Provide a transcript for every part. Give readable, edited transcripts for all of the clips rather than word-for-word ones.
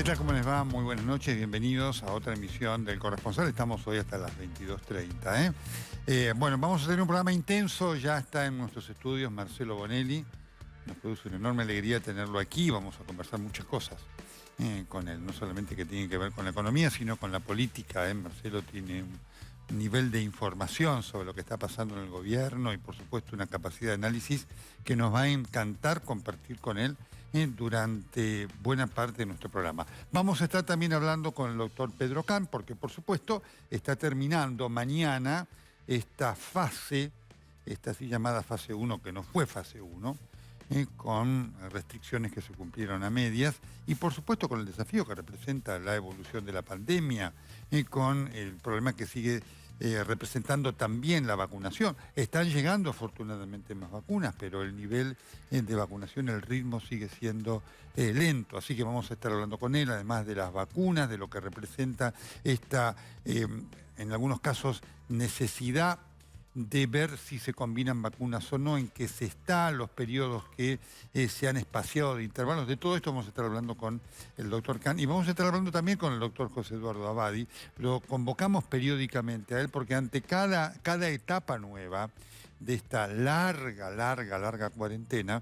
¿Qué tal? ¿Cómo les va? Muy buenas noches, bienvenidos a otra emisión del Corresponsal. Estamos hoy hasta las 22:30. Bueno, vamos a tener un programa intenso, ya está en nuestros estudios Marcelo Bonelli. Nos produce una enorme alegría tenerlo aquí, vamos a conversar muchas cosas con él, no solamente que tienen que ver con la economía, sino con la política. Marcelo tiene un nivel de información sobre lo que está pasando en el gobierno y por supuesto una capacidad de análisis que nos va a encantar compartir con él durante buena parte de nuestro programa. Vamos a estar también hablando con el doctor Pedro Kahn, porque por supuesto está terminando mañana esta fase, esta así llamada fase 1, que no fue fase 1, con restricciones que se cumplieron a medias y por supuesto con el desafío que representa la evolución de la pandemia, con el problema que sigue representando también la vacunación. Están llegando afortunadamente más vacunas, pero el nivel de vacunación, el ritmo sigue siendo lento. Así que vamos a estar hablando con él, además de las vacunas, de lo que representa esta, en algunos casos, necesidad de ver si se combinan vacunas o no, en qué se está, los periodos que se han espaciado de intervalos. De todo esto vamos a estar hablando con el doctor Kahn y vamos a estar hablando también con el doctor José Eduardo Abadi. Lo convocamos periódicamente a él porque ante cada etapa nueva de esta larga cuarentena,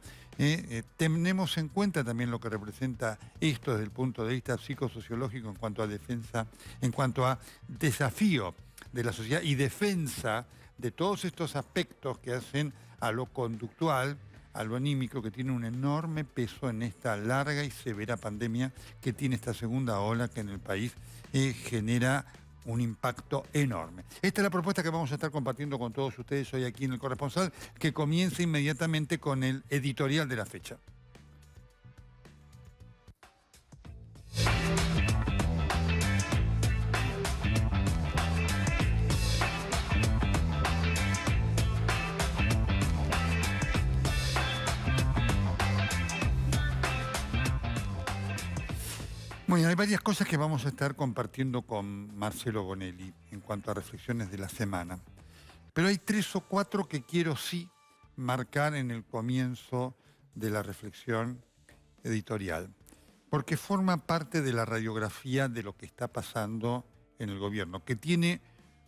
tenemos en cuenta también lo que representa esto desde el punto de vista psicosociológico en cuanto a defensa, en cuanto a desafío de la sociedad y defensa de todos estos aspectos que hacen a lo conductual, a lo anímico, que tiene un enorme peso en esta larga y severa pandemia que tiene esta segunda ola que en el país genera un impacto enorme. Esta es la propuesta que vamos a estar compartiendo con todos ustedes hoy aquí en El Corresponsal, que comienza inmediatamente con el editorial de la fecha. Bueno, hay varias cosas que vamos a estar compartiendo con Marcelo Bonelli en cuanto a reflexiones de la semana. Pero hay 3 o 4 que quiero sí marcar en el comienzo de la reflexión editorial, porque forma parte de la radiografía de lo que está pasando en el gobierno, que tiene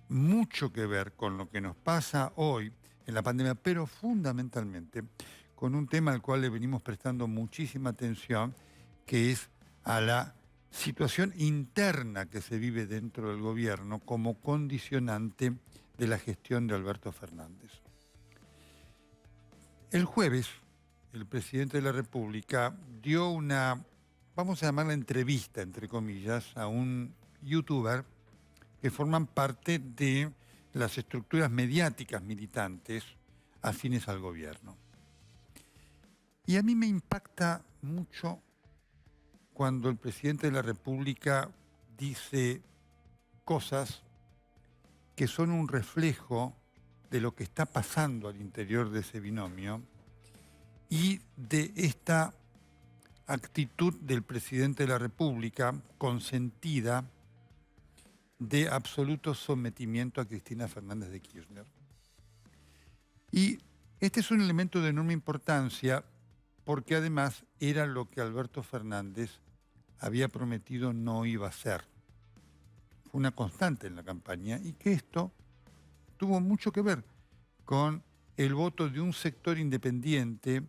mucho que ver con lo que nos pasa hoy en la pandemia, pero fundamentalmente con un tema al cual le venimos prestando muchísima atención, que es a la situación interna que se vive dentro del gobierno como condicionante de la gestión de Alberto Fernández. El jueves, el presidente de la República dio una, vamos a llamarla entrevista, entre comillas, a un youtuber que forman parte de las estructuras mediáticas militantes afines al gobierno. Y a mí me impacta mucho cuando el presidente de la República dice cosas que son un reflejo de lo que está pasando al interior de ese binomio y de esta actitud del presidente de la República consentida de absoluto sometimiento a Cristina Fernández de Kirchner. Y este es un elemento de enorme importancia porque además era lo que Alberto Fernández había prometido no iba a hacer. Fue una constante en la campaña y que esto tuvo mucho que ver con el voto de un sector independiente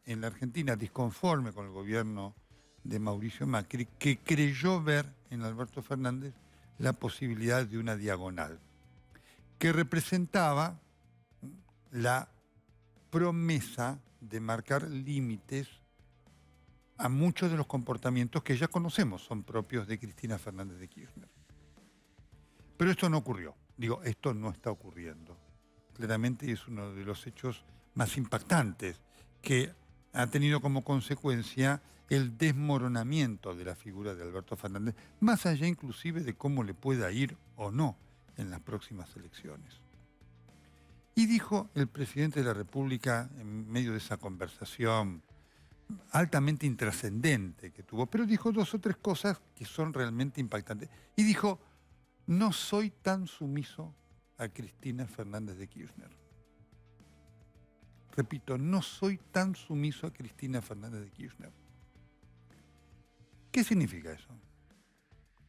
en la Argentina, disconforme con el gobierno de Mauricio Macri, que creyó ver en Alberto Fernández la posibilidad de una diagonal, que representaba la promesa de marcar límites a muchos de los comportamientos que ya conocemos son propios de Cristina Fernández de Kirchner. Pero esto no ocurrió. Digo, esto no está ocurriendo. Claramente es uno de los hechos más impactantes que ha tenido como consecuencia el desmoronamiento de la figura de Alberto Fernández, más allá inclusive de cómo le pueda ir o no en las próximas elecciones. Y dijo el presidente de la República en medio de esa conversación altamente intrascendente que tuvo, pero dijo 2 o 3 cosas que son realmente impactantes. Y dijo, no soy tan sumiso a Cristina Fernández de Kirchner. Repito, no soy tan sumiso a Cristina Fernández de Kirchner. ¿Qué significa eso?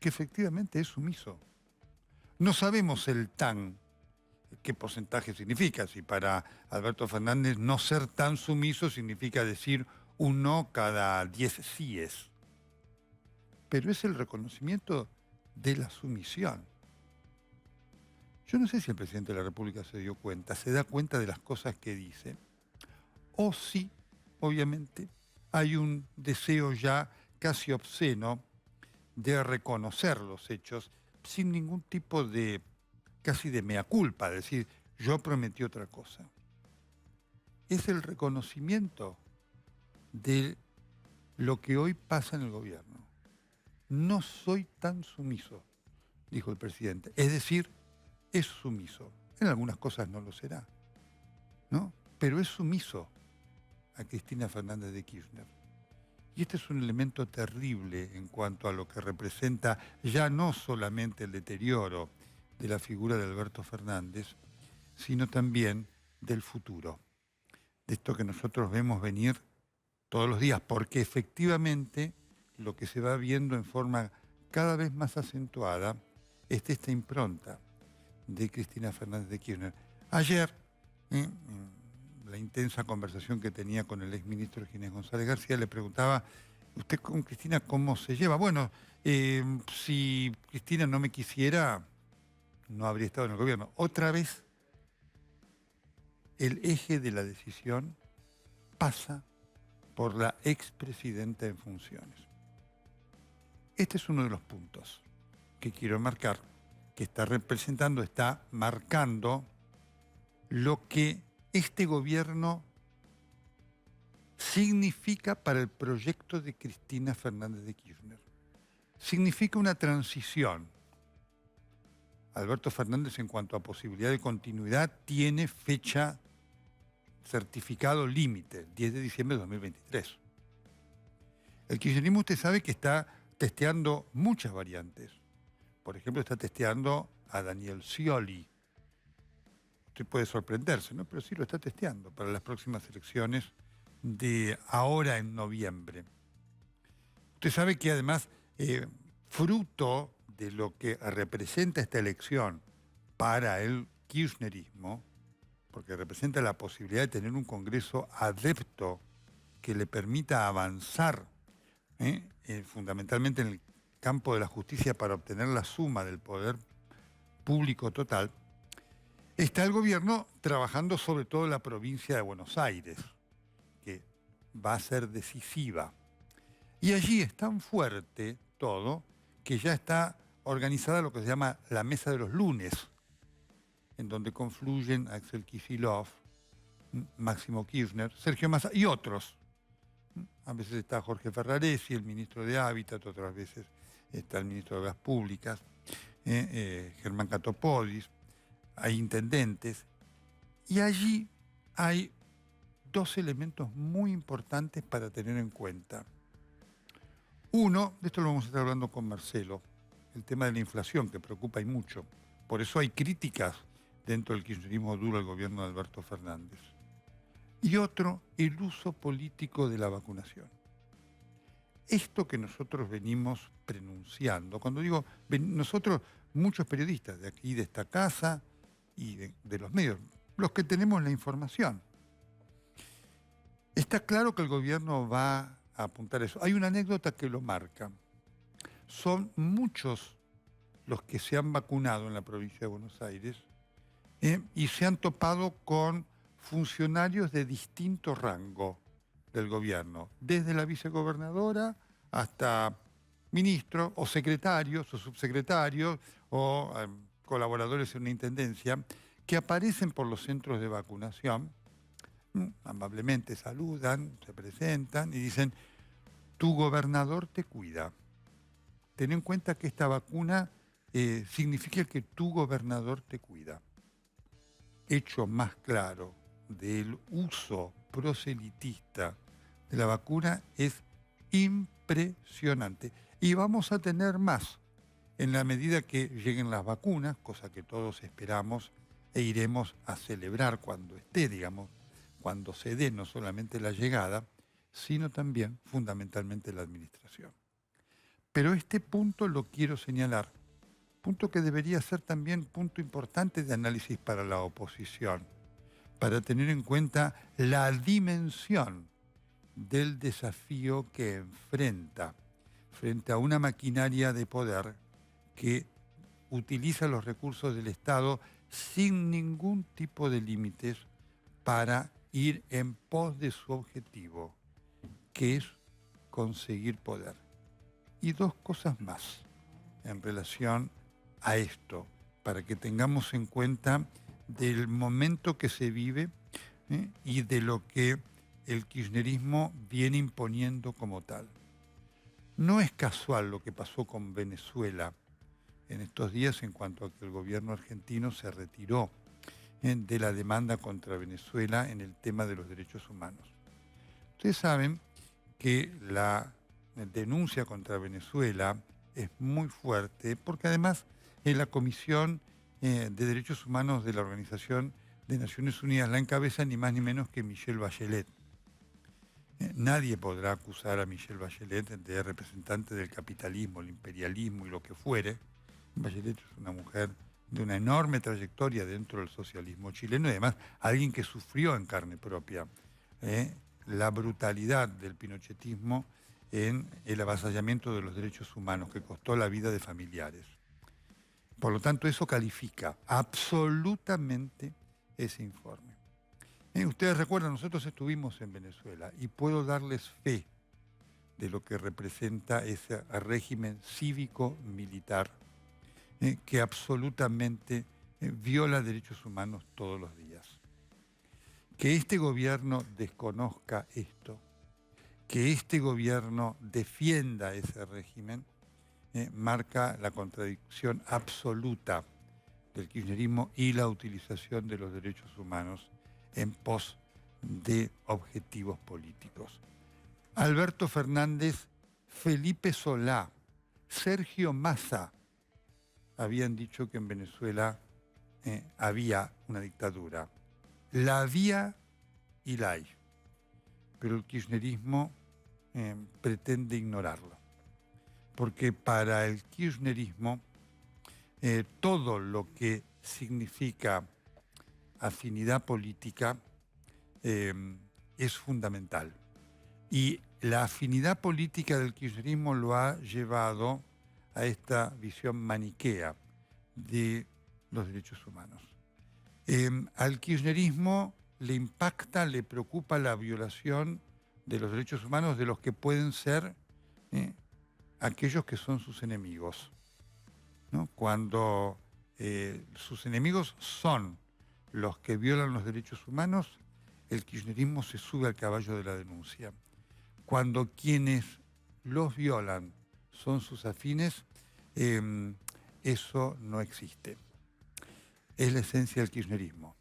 Que efectivamente es sumiso. No sabemos el tan, qué porcentaje significa. Si para Alberto Fernández no ser tan sumiso significa decir un no cada 10 síes. Pero es el reconocimiento de la sumisión. Yo no sé si el presidente de la República se dio cuenta, se da cuenta de las cosas que dice, o si, obviamente, hay un deseo ya casi obsceno de reconocer los hechos sin ningún tipo de, casi de mea culpa, decir, yo prometí otra cosa. Es el reconocimiento de lo que hoy pasa en el gobierno. No soy tan sumiso, dijo el presidente. Es decir, es sumiso. En algunas cosas no lo será, ¿no? Pero es sumiso a Cristina Fernández de Kirchner. Y este es un elemento terrible en cuanto a lo que representa ya no solamente el deterioro de la figura de Alberto Fernández, sino también del futuro, de esto que nosotros vemos venir todos los días, porque efectivamente lo que se va viendo en forma cada vez más acentuada es esta impronta de Cristina Fernández de Kirchner. Ayer, en la intensa conversación que tenía con el exministro Ginés González García, le preguntaba, ¿usted con Cristina cómo se lleva? Bueno, si Cristina no me quisiera, no habría estado en el gobierno. Otra vez, el eje de la decisión pasa por la expresidenta en funciones. Este es uno de los puntos que quiero marcar, que está representando, está marcando lo que este gobierno significa para el proyecto de Cristina Fernández de Kirchner. Significa una transición. Alberto Fernández, en cuanto a posibilidad de continuidad, tiene fecha, certificado límite, 10 de diciembre de 2023. El kirchnerismo, usted sabe que está testeando muchas variantes. Por ejemplo, está testeando a Daniel Scioli. Usted puede sorprenderse, ¿no? Pero sí lo está testeando para las próximas elecciones de ahora en noviembre. Usted sabe que además, fruto de lo que representa esta elección para el kirchnerismo, porque representa la posibilidad de tener un Congreso adepto que le permita avanzar, fundamentalmente en el campo de la justicia para obtener la suma del poder público total, está el gobierno trabajando sobre todo en la provincia de Buenos Aires, que va a ser decisiva. Y allí es tan fuerte todo que ya está organizada lo que se llama la mesa de los lunes, en donde confluyen Axel Kicillof, Máximo Kirchner, Sergio Massa y otros. A veces está Jorge Ferraresi, el ministro de Hábitat, otras veces está el ministro de Obras Públicas, Germán Catopodis, hay intendentes. Y allí hay dos elementos muy importantes para tener en cuenta. Uno, de esto lo vamos a estar hablando con Marcelo, el tema de la inflación, que preocupa y mucho. Por eso hay críticas dentro del kirchnerismo duro al gobierno de Alberto Fernández. Y otro, el uso político de la vacunación. Esto que nosotros venimos pronunciando, cuando digo nosotros, muchos periodistas de aquí, de esta casa y de los medios, los que tenemos la información, está claro que el gobierno va a apuntar eso. Hay una anécdota que lo marca. Son muchos los que se han vacunado en la provincia de Buenos Aires y se han topado con funcionarios de distinto rango del gobierno, desde la vicegobernadora hasta ministros o secretarios o subsecretarios o colaboradores en una intendencia que aparecen por los centros de vacunación, amablemente saludan, se presentan y dicen, tu gobernador te cuida. Ten en cuenta que esta vacuna significa que tu gobernador te cuida. Hecho más claro del uso proselitista de la vacuna es impresionante. Y vamos a tener más en la medida que lleguen las vacunas, cosa que todos esperamos e iremos a celebrar cuando esté, digamos, cuando se dé no solamente la llegada, sino también fundamentalmente la administración. Pero este punto lo quiero señalar, punto que debería ser también punto importante de análisis para la oposición, para tener en cuenta la dimensión del desafío que enfrenta frente a una maquinaria de poder que utiliza los recursos del Estado sin ningún tipo de límites para ir en pos de su objetivo, que es conseguir poder. Y dos cosas más en relación a esto, para que tengamos en cuenta del momento que se vive y de lo que el kirchnerismo viene imponiendo como tal. No es casual lo que pasó con Venezuela en estos días en cuanto a que el gobierno argentino se retiró de la demanda contra Venezuela en el tema de los derechos humanos. Ustedes saben que la denuncia contra Venezuela es muy fuerte porque además la Comisión de Derechos Humanos de la Organización de Naciones Unidas la encabeza ni más ni menos que Michelle Bachelet. Nadie podrá acusar a Michelle Bachelet de representante del capitalismo, el imperialismo y lo que fuere. Bachelet es una mujer de una enorme trayectoria dentro del socialismo chileno y además alguien que sufrió en carne propia la brutalidad del pinochetismo en el avasallamiento de los derechos humanos que costó la vida de familiares. Por lo tanto, eso califica absolutamente ese informe. Ustedes recuerdan, nosotros estuvimos en Venezuela y puedo darles fe de lo que representa ese régimen cívico-militar que absolutamente viola derechos humanos todos los días. Que este gobierno desconozca esto, que este gobierno defienda ese régimen, marca la contradicción absoluta del kirchnerismo y la utilización de los derechos humanos en pos de objetivos políticos. Alberto Fernández, Felipe Solá, Sergio Massa habían dicho que en Venezuela había una dictadura. La había y la hay, pero el kirchnerismo pretende ignorarlo, porque para el kirchnerismo todo lo que significa afinidad política es fundamental. Y la afinidad política del kirchnerismo lo ha llevado a esta visión maniquea de los derechos humanos. Al kirchnerismo le impacta, le preocupa la violación de los derechos humanos de los que pueden ser aquellos que son sus enemigos, ¿no? Cuando sus enemigos son los que violan los derechos humanos, el kirchnerismo se sube al caballo de la denuncia. Cuando quienes los violan son sus afines, eso no existe. Es la esencia del kirchnerismo,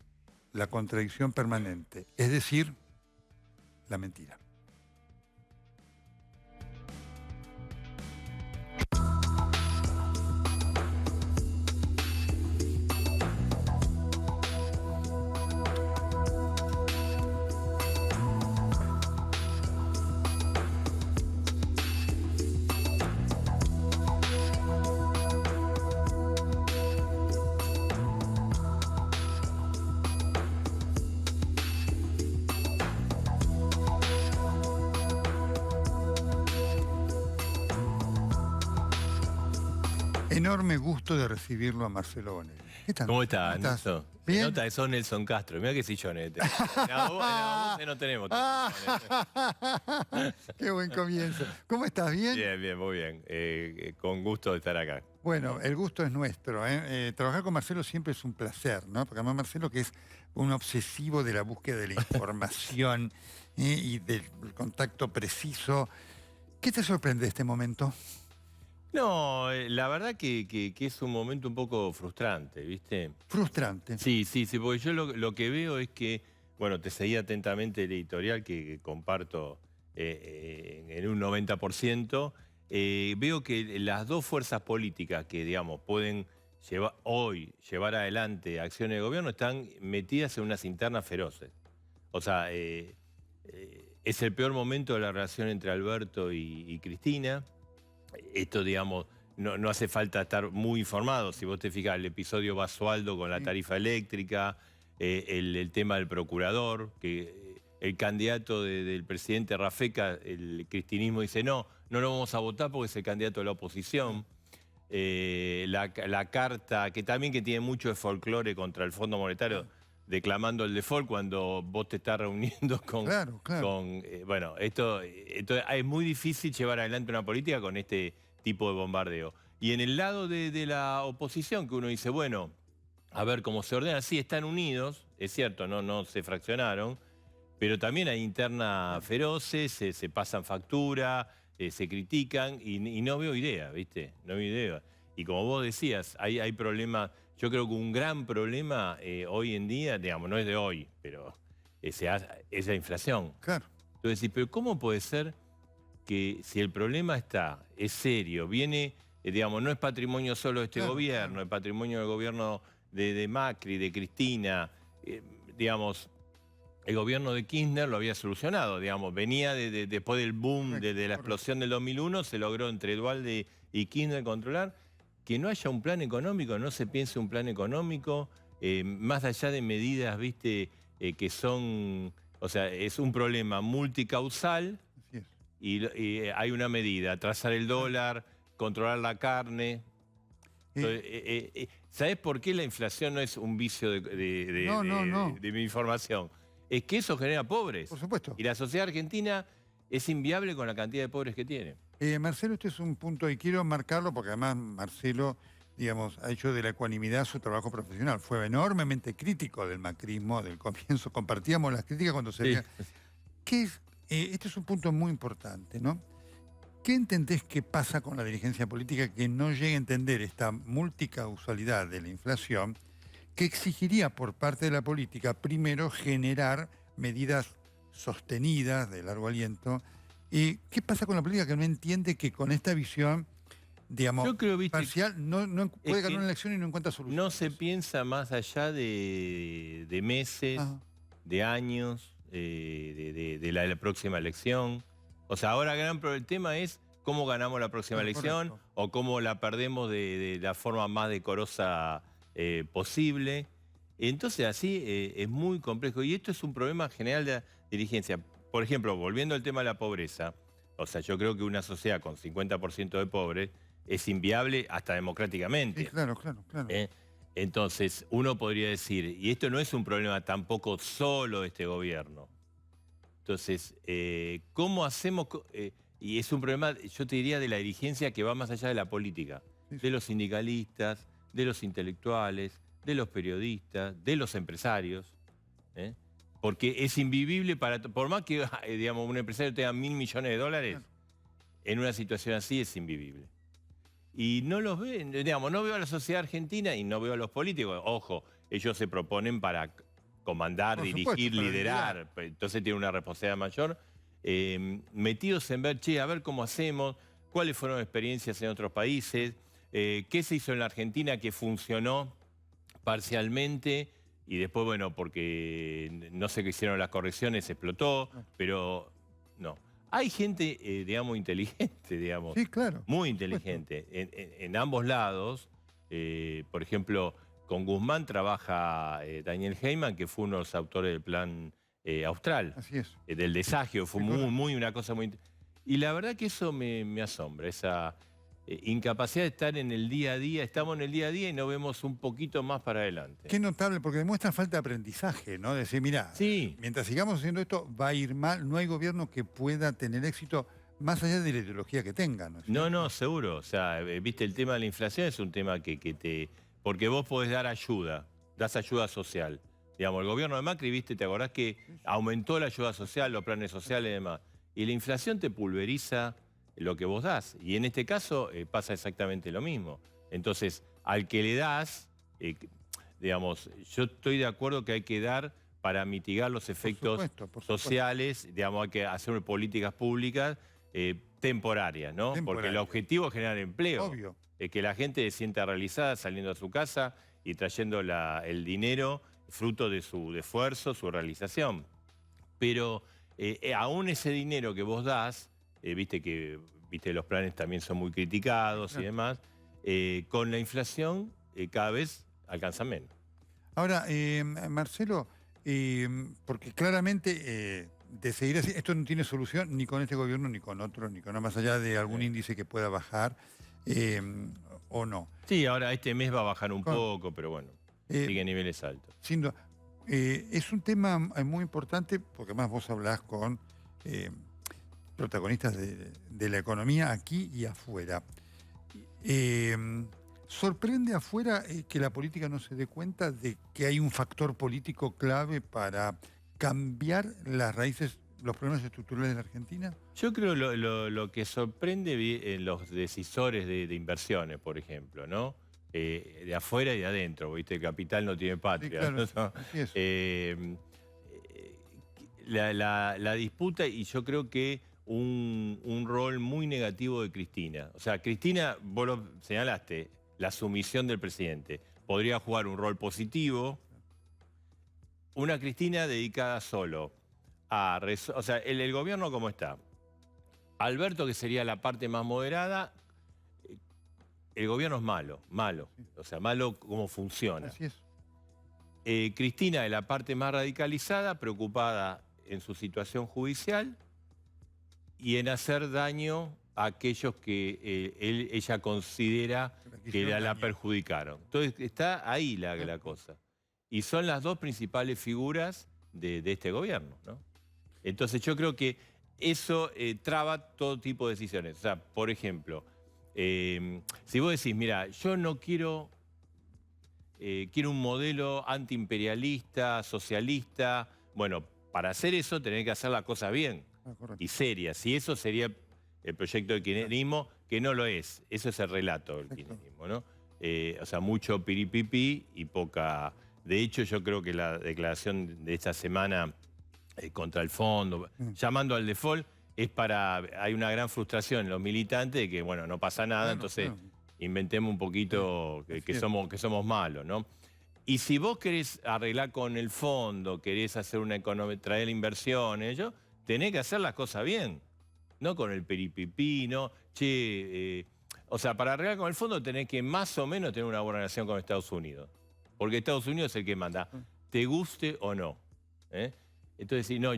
la contradicción permanente, es decir, la mentira. Enorme gusto de recibirlo a Marcelo Bonelli. ¿Qué tal? ¿Cómo estás, Nelson? ¿Bien? Se nota que sos Nelson Castro. Mirá qué sillones. En la voz no tenemos. Qué buen comienzo. ¿Cómo estás? ¿Bien? Bien, bien, muy bien. Con gusto de estar acá. Bueno, el gusto es nuestro. Trabajar con Marcelo siempre es un placer, ¿no? Porque además Marcelo, que es un obsesivo de la búsqueda de la información y del contacto preciso. ¿Qué te sorprende de este momento? No, la verdad que es un momento un poco frustrante, ¿viste? Frustrante. Sí, porque yo lo que veo es que, bueno, te seguí atentamente el editorial que comparto en un 90%. Veo que las dos fuerzas políticas que, digamos, pueden llevar adelante acciones de gobierno están metidas en unas internas feroces. O sea, es el peor momento de la relación entre Alberto y Cristina. esto, digamos, no hace falta estar muy informado. Si vos te fijas, el episodio Basualdo con la Sí. tarifa eléctrica, el tema del procurador, que el candidato del presidente Rafeca, el cristinismo dice no lo vamos a votar porque es el candidato de la oposición. La carta, que también que tiene mucho de folclore contra el Fondo Monetario, declamando el default cuando vos te estás reuniendo con... Claro, claro. bueno, esto es muy difícil llevar adelante una política con este tipo de bombardeo. Y en el lado de la oposición, que uno dice, bueno, a ver cómo se ordena, sí, están unidos, es cierto, no se fraccionaron, pero también hay internas feroces, se pasan factura, se critican y no veo idea, ¿viste? No veo idea. Y como vos decías, hay problemas, yo creo que un gran problema hoy en día, digamos, no es de hoy, pero es la inflación. Claro. Entonces, pero ¿cómo puede ser que si el problema es serio, viene, digamos, no es patrimonio solo de este Claro, gobierno, claro. es patrimonio del gobierno de Macri, de Cristina, digamos, el gobierno de Kirchner lo había solucionado, digamos, venía después del boom, Correcto, de la correcto. explosión del 2001, se logró entre Duhalde y Kirchner controlar, que no haya un plan económico, no se piense un plan económico, más allá de medidas, viste, que son, o sea, es un problema multicausal Así es. y hay una medida, trazar el dólar, controlar la carne. Entonces, ¿sabés por qué la inflación no es un vicio No. de mi información? Es que eso genera pobres. Por supuesto. Y la sociedad argentina es inviable con la cantidad de pobres que tiene. Marcelo, este es un punto y quiero marcarlo porque además Marcelo, digamos, ha hecho de la ecuanimidad su trabajo profesional. Fue enormemente crítico del macrismo del comienzo. Compartíamos las críticas cuando se Sí. veía. Este es un punto muy importante, ¿no? ¿Qué entendés que pasa con la dirigencia política que no llega a entender esta multicausalidad de la inflación que exigiría por parte de la política primero generar medidas sostenidas de largo aliento? ¿Y qué pasa con la política que no entiende que con esta visión, digamos, Yo creo, viste, parcial, no puede es ganar que una elección y no encuentra soluciones? no se piensa más allá de meses, Ajá. de años, de la próxima elección. O sea, ahora el tema es cómo ganamos la próxima Claro, elección correcto. o cómo la perdemos de la forma más decorosa posible. Entonces así es muy complejo. Y esto es un problema general de la dirigencia. Por ejemplo, volviendo al tema de la pobreza, o sea, yo creo que una sociedad con 50% de pobres es inviable hasta democráticamente. Sí, claro. ¿Eh? Entonces, uno podría decir, y esto no es un problema tampoco solo de este gobierno. Entonces, ¿cómo hacemos? Y es un problema, yo te diría, de la dirigencia que va más allá de la política, Sí, de los sindicalistas, de los intelectuales, de los periodistas, de los empresarios. ¿Eh? Porque es invivible por más que digamos, un empresario tenga $1.000 millones, claro. en una situación así es invivible. Y no los ven, digamos, no veo a la sociedad argentina y no veo a los políticos. Ojo, ellos se proponen para comandar, Por dirigir, supuesto, para liderar, entonces tienen una responsabilidad mayor. Metidos en ver, a ver cómo hacemos, cuáles fueron experiencias en otros países, qué se hizo en la Argentina que funcionó parcialmente y después, bueno, porque no sé qué hicieron las correcciones, explotó, pero no. Hay gente, digamos, inteligente, digamos, Sí, claro. muy por supuesto. inteligente. En ambos lados, por ejemplo, con Guzmán trabaja Daniel Heyman, que fue uno de los autores del plan austral, Así es. del desagio, fue Sí, correcto. una cosa muy... Y la verdad que eso me asombra, esa incapacidad de estar en el día a día. Estamos en el día a día y no vemos un poquito más para adelante. Qué notable, porque demuestra falta de aprendizaje, ¿no? Decir, mira, Sí. mientras sigamos haciendo esto, va a ir mal, no hay gobierno que pueda tener éxito más allá de la ideología que tenga, ¿no es cierto? No, seguro. O sea, viste, el tema de la inflación es un tema que te... Porque vos podés dar ayuda, das ayuda social. Digamos, el gobierno de Macri, viste, ¿te acordás que aumentó la ayuda social, los planes sociales y demás? Y la inflación te pulveriza lo que vos das. Y en este caso pasa exactamente lo mismo. Entonces, al que le das, digamos, yo estoy de acuerdo que hay que dar para mitigar los efectos por supuesto. sociales, digamos, hay que hacer políticas públicas temporarias, ¿no? Porque el Temporarias. objetivo es generar empleo. Obvio. Que la gente se sienta realizada saliendo a su casa y trayendo el dinero fruto de su esfuerzo, su realización. Pero aún ese dinero que vos das, viste que viste, los planes también son muy criticados y demás, con la inflación cada vez alcanzan menos. Ahora, Marcelo, porque claramente de seguir así, esto no tiene solución ni con este gobierno ni con otro, ni con nada más allá de algún índice que pueda bajar o no. Sí, ahora este mes va a bajar un Con- poco, pero bueno, sigue a niveles altos. Sin duda. Es un tema muy importante porque además vos hablás con protagonistas de la economía aquí y afuera. Eh, ¿Sorprende afuera que la política no se dé cuenta de que hay un factor político clave para cambiar las raíces, los problemas estructurales de la Argentina? Yo creo lo que sorprende en los decisores de inversiones, por ejemplo, ¿no? De afuera y de adentro, ¿viste? El capital no tiene Sí, patria. claro, ¿No? así es. La disputa, y yo creo que un rol muy negativo de Cristina. O sea, Cristina, vos lo señalaste, la sumisión del presidente. Podría jugar un rol positivo. Una Cristina dedicada solo a... O sea, el gobierno ¿cómo está? Alberto, que sería la parte más moderada, el gobierno es malo, malo. O sea, malo cómo funciona. Así es. Cristina, de la parte más radicalizada, preocupada en su situación judicial y en hacer daño a aquellos que ella considera que la perjudicaron. Entonces está ahí la cosa. Y son las dos principales figuras de este gobierno, ¿no? Entonces yo creo que eso traba todo tipo de decisiones. O sea, por ejemplo, si vos decís, mira, yo no quiero... quiero un modelo antiimperialista, socialista. Bueno, para hacer eso tenés que hacer las cosas bien y serias. Y eso sería el proyecto del kirchnerismo, que no lo es. Eso es el relato del kirchnerismo, ¿no? O sea, mucho piripipí y poca... De hecho, yo creo que la declaración de esta semana contra el fondo, llamando al default, es para... Hay una gran frustración en los militantes de que, bueno, no pasa nada, entonces... Inventemos un poquito que somos malos, ¿no? Y si vos querés arreglar con el fondo, querés hacer una economía, traer inversiones, tenés que hacer las cosas bien, no con el peripipí, ¿no? O sea, para arreglar con el fondo tenés que más o menos tener una buena relación con Estados Unidos, porque Estados Unidos es el que manda, te guste o no. Entonces, si no,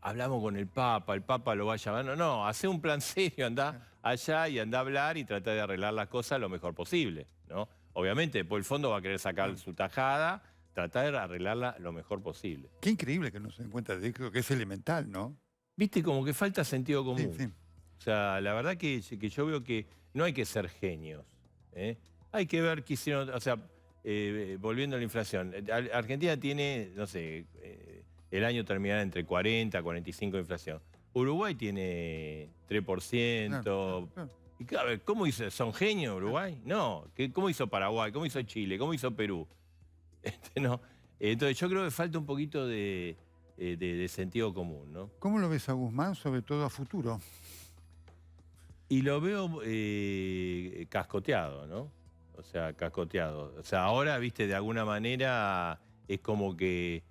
hablamos con el Papa lo va a llamar. No, hace un plan serio, andá allá y andá a hablar y trata de arreglar las cosas lo mejor posible, ¿no? Obviamente, después el fondo va a querer sacar su tajada, tratar de arreglarla lo mejor posible. Qué increíble que no se den cuenta de eso, que es elemental, ¿no? Viste, como que falta sentido común. Sí. O sea, la verdad que yo veo que no hay que ser genios. Hay que ver qué hicieron, o sea, volviendo a la inflación. Argentina tiene, no sé, el año terminará entre 40 y 45 de inflación. Uruguay tiene 3%. Claro. Y claro, ¿cómo hizo? ¿Son genios Uruguay? No. ¿Cómo hizo Paraguay? ¿Cómo hizo Chile? ¿Cómo hizo Perú? ¿No? Entonces yo creo que falta un poquito de sentido común, ¿no? ¿Cómo lo ves a Guzmán, sobre todo a futuro? Y lo veo cascoteado, ¿no? O sea, cascoteado. O sea, ahora, viste, de alguna manera es como que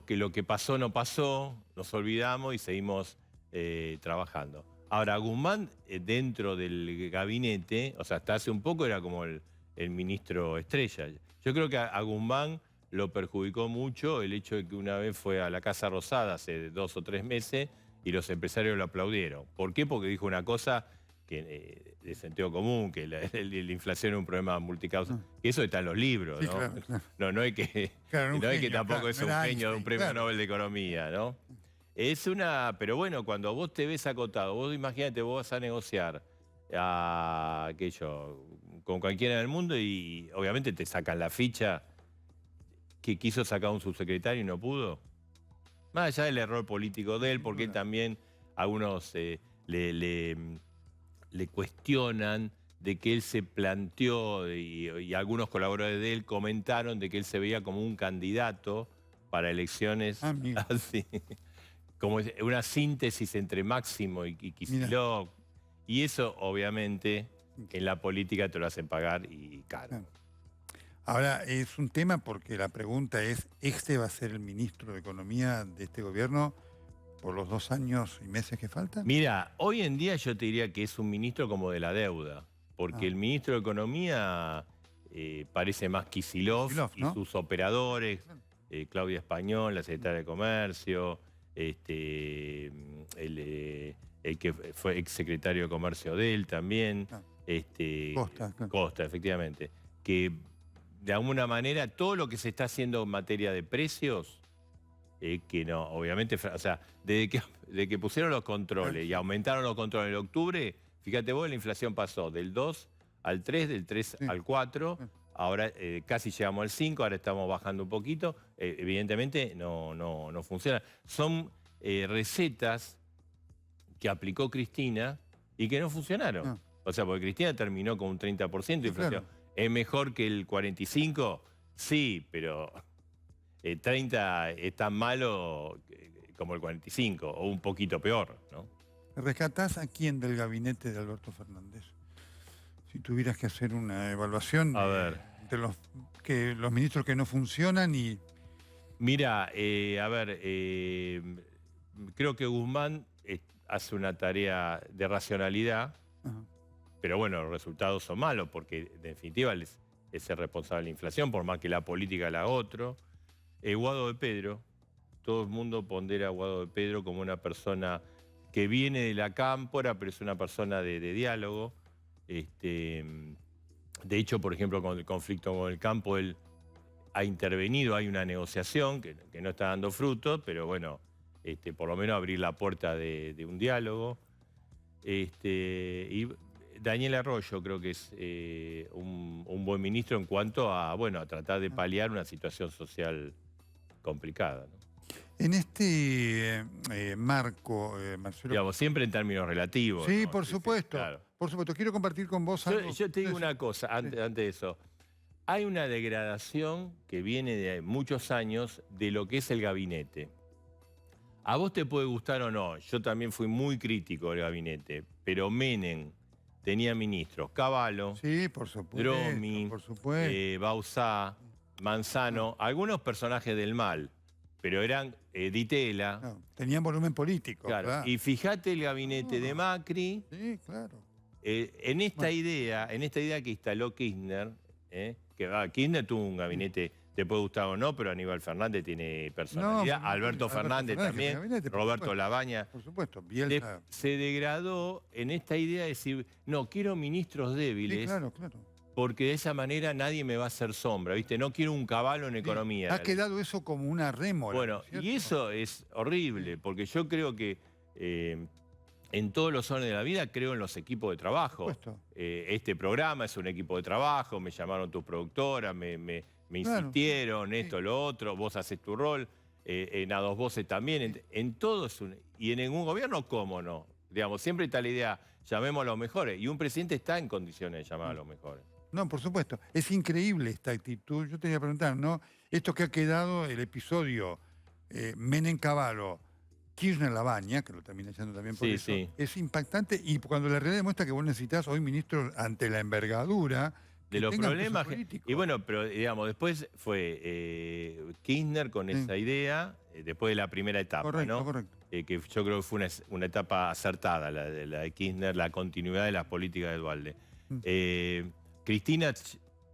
lo que pasó no pasó, nos olvidamos y seguimos trabajando. Ahora, Guzmán, dentro del gabinete, o sea, hasta hace un poco era como el ministro estrella. Yo creo que a Guzmán lo perjudicó mucho el hecho de que una vez fue a la Casa Rosada hace 2 o 3 meses y los empresarios lo aplaudieron. ¿Por qué? Porque dijo una cosa que, de sentido común, que la inflación es un problema multicausa. Eso está en los libros, ¿no? Sí, claro. No es que, tampoco es un genio de un premio Nobel de Economía, ¿no? Es pero bueno, cuando vos te ves acotado, vos imagínate, vos vas a negociar con cualquiera del mundo y obviamente te sacan la ficha que quiso sacar un subsecretario y no pudo. Más allá del error político de él, porque él también algunos le cuestionan de que él se planteó y algunos colaboradores de él comentaron de que él se veía como un candidato para elecciones así, como una síntesis entre Máximo y Kicillof. Y eso, obviamente, en la política te lo hacen pagar y caro. Ahora, es un tema porque la pregunta es, ¿este va a ser el ministro de Economía de este gobierno? por los 2 años y meses que faltan? Mira, hoy en día yo te diría que es un ministro como de la deuda, porque el ministro de Economía parece más Kicillof Kicillof, y ¿no? sus operadores, Claro. Claudia Español, la secretaria de Comercio, el que fue exsecretario de Comercio de él también, Claro. Costa, claro. Costa, efectivamente, que de alguna manera todo lo que se está haciendo en materia de precios, que no, obviamente, o sea, desde que pusieron los controles y aumentaron los controles en octubre, fíjate vos, la inflación pasó del 2 al 3, del 3 Sí. al 4, ahora casi llegamos al 5, ahora estamos bajando un poquito, evidentemente no funciona. Son recetas que aplicó Cristina y que no funcionaron. No. O sea, porque Cristina terminó con un 30% de Sí, inflación. claro. ¿Es mejor que el 45%? Sí, pero 30 es tan malo como el 45, o un poquito peor, ¿no? ¿Rescatás a quién del gabinete de Alberto Fernández? Si tuvieras que hacer una evaluación A ver. de los ministros que no funcionan y... Mira, a ver, creo que Guzmán hace una tarea de racionalidad, Ajá. pero bueno, los resultados son malos, porque en definitiva es el responsable de la inflación, por más que la política la haga otro. Guado de Pedro, todo el mundo pondera a Guado de Pedro como una persona que viene de la cámpora, pero es una persona de diálogo. De hecho, por ejemplo, con el conflicto con el campo, él ha intervenido, hay una negociación que no está dando frutos, pero bueno, por lo menos abrir la puerta de un diálogo. Y Daniel Arroyo creo que es un buen ministro en cuanto a, bueno, a tratar de paliar una situación social complicada, ¿no? En este marco, Marcelo... Digamos, siempre en términos relativos. Sí, ¿no? por Sí, supuesto. claro. Por supuesto. Quiero compartir con vos algo. Yo te digo una cosa, antes de eso. Hay una degradación que viene de muchos años de lo que es el gabinete. A vos te puede gustar o no, yo también fui muy crítico del gabinete, pero Menem tenía ministros, Cavallo, Sí, por supuesto. Dromi, Por supuesto. Bauzá, Manzano, algunos personajes del mal, pero eran Di Tella. No, tenían volumen político. Claro. Y fíjate el gabinete de Macri, Sí, claro. en esta idea que instaló Kirchner, Kirchner tuvo un gabinete, te puede gustar o no, pero Aníbal Fernández tiene personalidad, No, Alberto Fernández también, gabinete, por Roberto supuesto. Labaña. Por supuesto. Bielsa. Se degradó en esta idea de decir, no, quiero ministros débiles, Sí, claro, claro. porque de esa manera nadie me va a hacer sombra, ¿viste? No quiero un caballo en economía. Ha quedado eso como una rémora. Bueno, ¿no es cierto? y eso es horrible, porque yo creo que en todos los órdenes de la vida creo en los equipos de trabajo. Por supuesto. Este programa es un equipo de trabajo, me llamaron tus productoras, me Claro, insistieron, sí. esto, lo otro, vos haces tu rol, en A Dos Voces también, en todo es y en ningún gobierno, ¿cómo no? Digamos, siempre está la idea, llamemos a los mejores, y un presidente está en condiciones de llamar a los mejores. No, por supuesto. Es increíble esta actitud. Yo te iba a preguntar, ¿no? Esto que ha quedado, el episodio Menem Cavallo, Kirchner Labaña, que lo termina echando también por Sí, eso, sí. es impactante. Y cuando la realidad demuestra que vos necesitas hoy ministros ante la envergadura De que los tengan problemas. peso político. Y bueno, pero digamos, después fue Kirchner con esa idea, después de la primera etapa, Correcto, ¿no? correcto. Que yo creo que fue una etapa acertada, la de Kirchner, la continuidad de las políticas de Duhalde. Cristina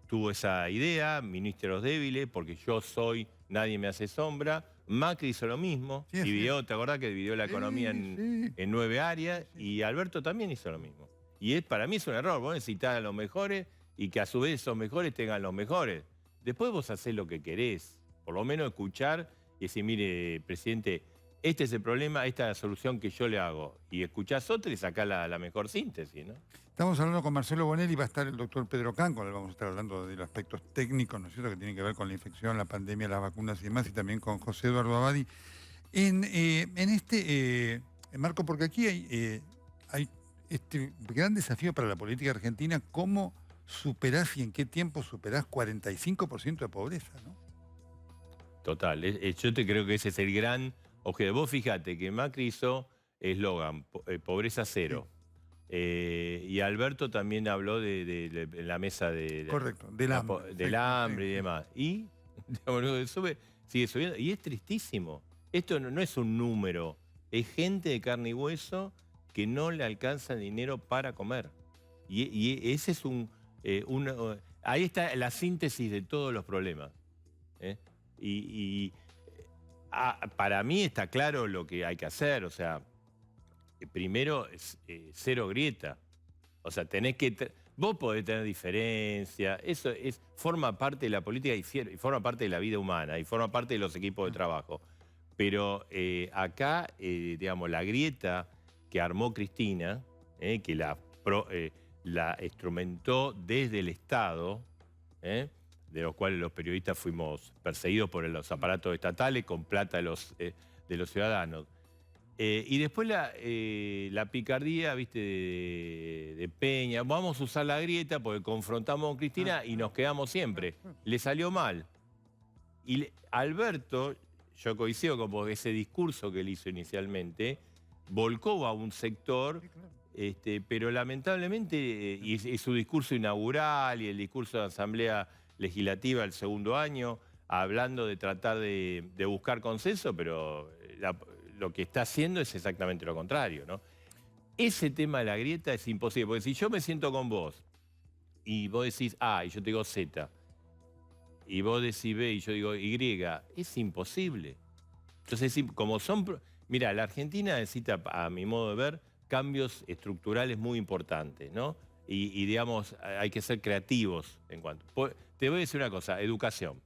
tuvo esa idea, ministros débiles, porque yo soy, nadie me hace sombra. Macri hizo lo mismo, Sí, dividió, ¿te acordás que dividió la economía en 9 áreas? Y Alberto también hizo lo mismo. Y para mí es un error, vos necesitas a los mejores y que a su vez esos mejores tengan los mejores. Después vos hacés lo que querés, por lo menos escuchar y decir, mire, presidente, este es el problema, esta es la solución que yo le hago. Y escuchás otra y sacás la mejor síntesis, ¿no? Estamos hablando con Marcelo Bonelli, va a estar el doctor Pedro Can, con él vamos a estar hablando de los aspectos técnicos, ¿no es cierto?, que tienen que ver con la infección, la pandemia, las vacunas y demás, y también con José Eduardo Abadi. En este marco, porque aquí hay este gran desafío para la política argentina, ¿cómo superás y en qué tiempo superás 45% de pobreza, ¿no? Total, yo te creo que ese es el gran objetivo. Vos fíjate que Macri hizo eslogan, pobreza cero. Y Alberto también habló de la mesa Correcto, del hambre. del hambre y demás. Y digamos, sigue subiendo. Y es tristísimo. Esto no es un número, Es gente de carne y hueso que no le alcanza dinero para comer. Y ese es ahí está la síntesis de todos los problemas. ¿Eh? Para mí está claro lo que hay que hacer. O sea, primero, cero grieta. O sea, vos podés tener diferencia, eso forma parte de la política y forma parte de la vida humana y forma parte de los equipos de trabajo. Pero acá, digamos, la grieta que armó Cristina, que la instrumentó desde el Estado, de los cuales los periodistas fuimos perseguidos por los aparatos estatales con plata de los ciudadanos. Y después la picardía, viste, de Peña. Vamos a usar la grieta porque confrontamos con Cristina y nos quedamos siempre. Le salió mal. Y Alberto, yo coincido con vos, ese discurso que él hizo inicialmente, volcó a un sector, pero lamentablemente, y su discurso inaugural y el discurso de la Asamblea Legislativa el segundo año, hablando de tratar de buscar consenso, pero lo que está haciendo es exactamente lo contrario, ¿no? Ese tema de la grieta es imposible, porque si yo me siento con vos y vos decís A y yo te digo Z, y vos decís B y yo digo Y, es imposible. Entonces, como son... Mira, la Argentina necesita, a mi modo de ver, cambios estructurales muy importantes, ¿no? Y digamos, hay que ser creativos en cuanto... Te voy a decir una cosa, educación.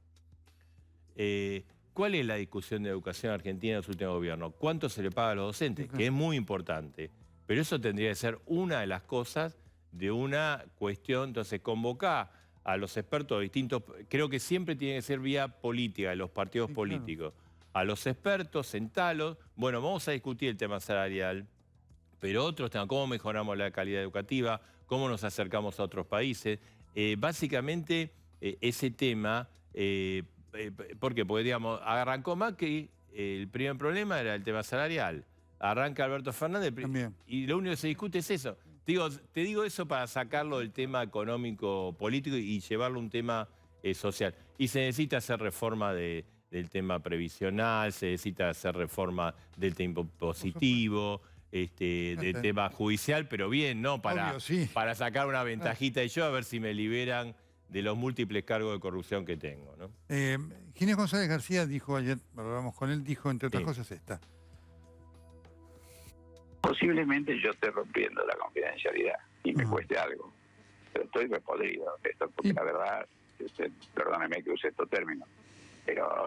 ¿Cuál es la discusión de educación argentina en los últimos gobiernos? ¿Cuánto se le paga a los docentes? Que es muy importante. Pero eso tendría que ser una de las cosas de una cuestión. Entonces, convocar a los expertos distintos, creo que siempre tiene que ser vía política, de los partidos políticos. Claro. A los expertos, sentalos. Bueno, vamos a discutir el tema salarial, pero otros temas, cómo mejoramos la calidad educativa, cómo nos acercamos a otros países. Básicamente, ese tema... ¿por qué? Porque, digamos, arrancó Macri, el primer problema era el tema salarial. Arranca Alberto Fernández y lo único que se discute es eso. Te digo eso para sacarlo del tema económico-político y llevarlo a un tema social. Y se necesita hacer reforma del tema previsional, se necesita hacer reforma del tema impositivo, del tema judicial, pero bien, ¿no? Para sacar una ventajita y yo a ver si me liberan de los múltiples cargos de corrupción que tengo, ¿no? Ginés González García dijo ayer, hablamos con él, dijo entre otras cosas esta. Posiblemente yo esté rompiendo la confidencialidad y me cueste algo, pero estoy repodrido esto, porque la verdad, perdóneme que use estos términos, pero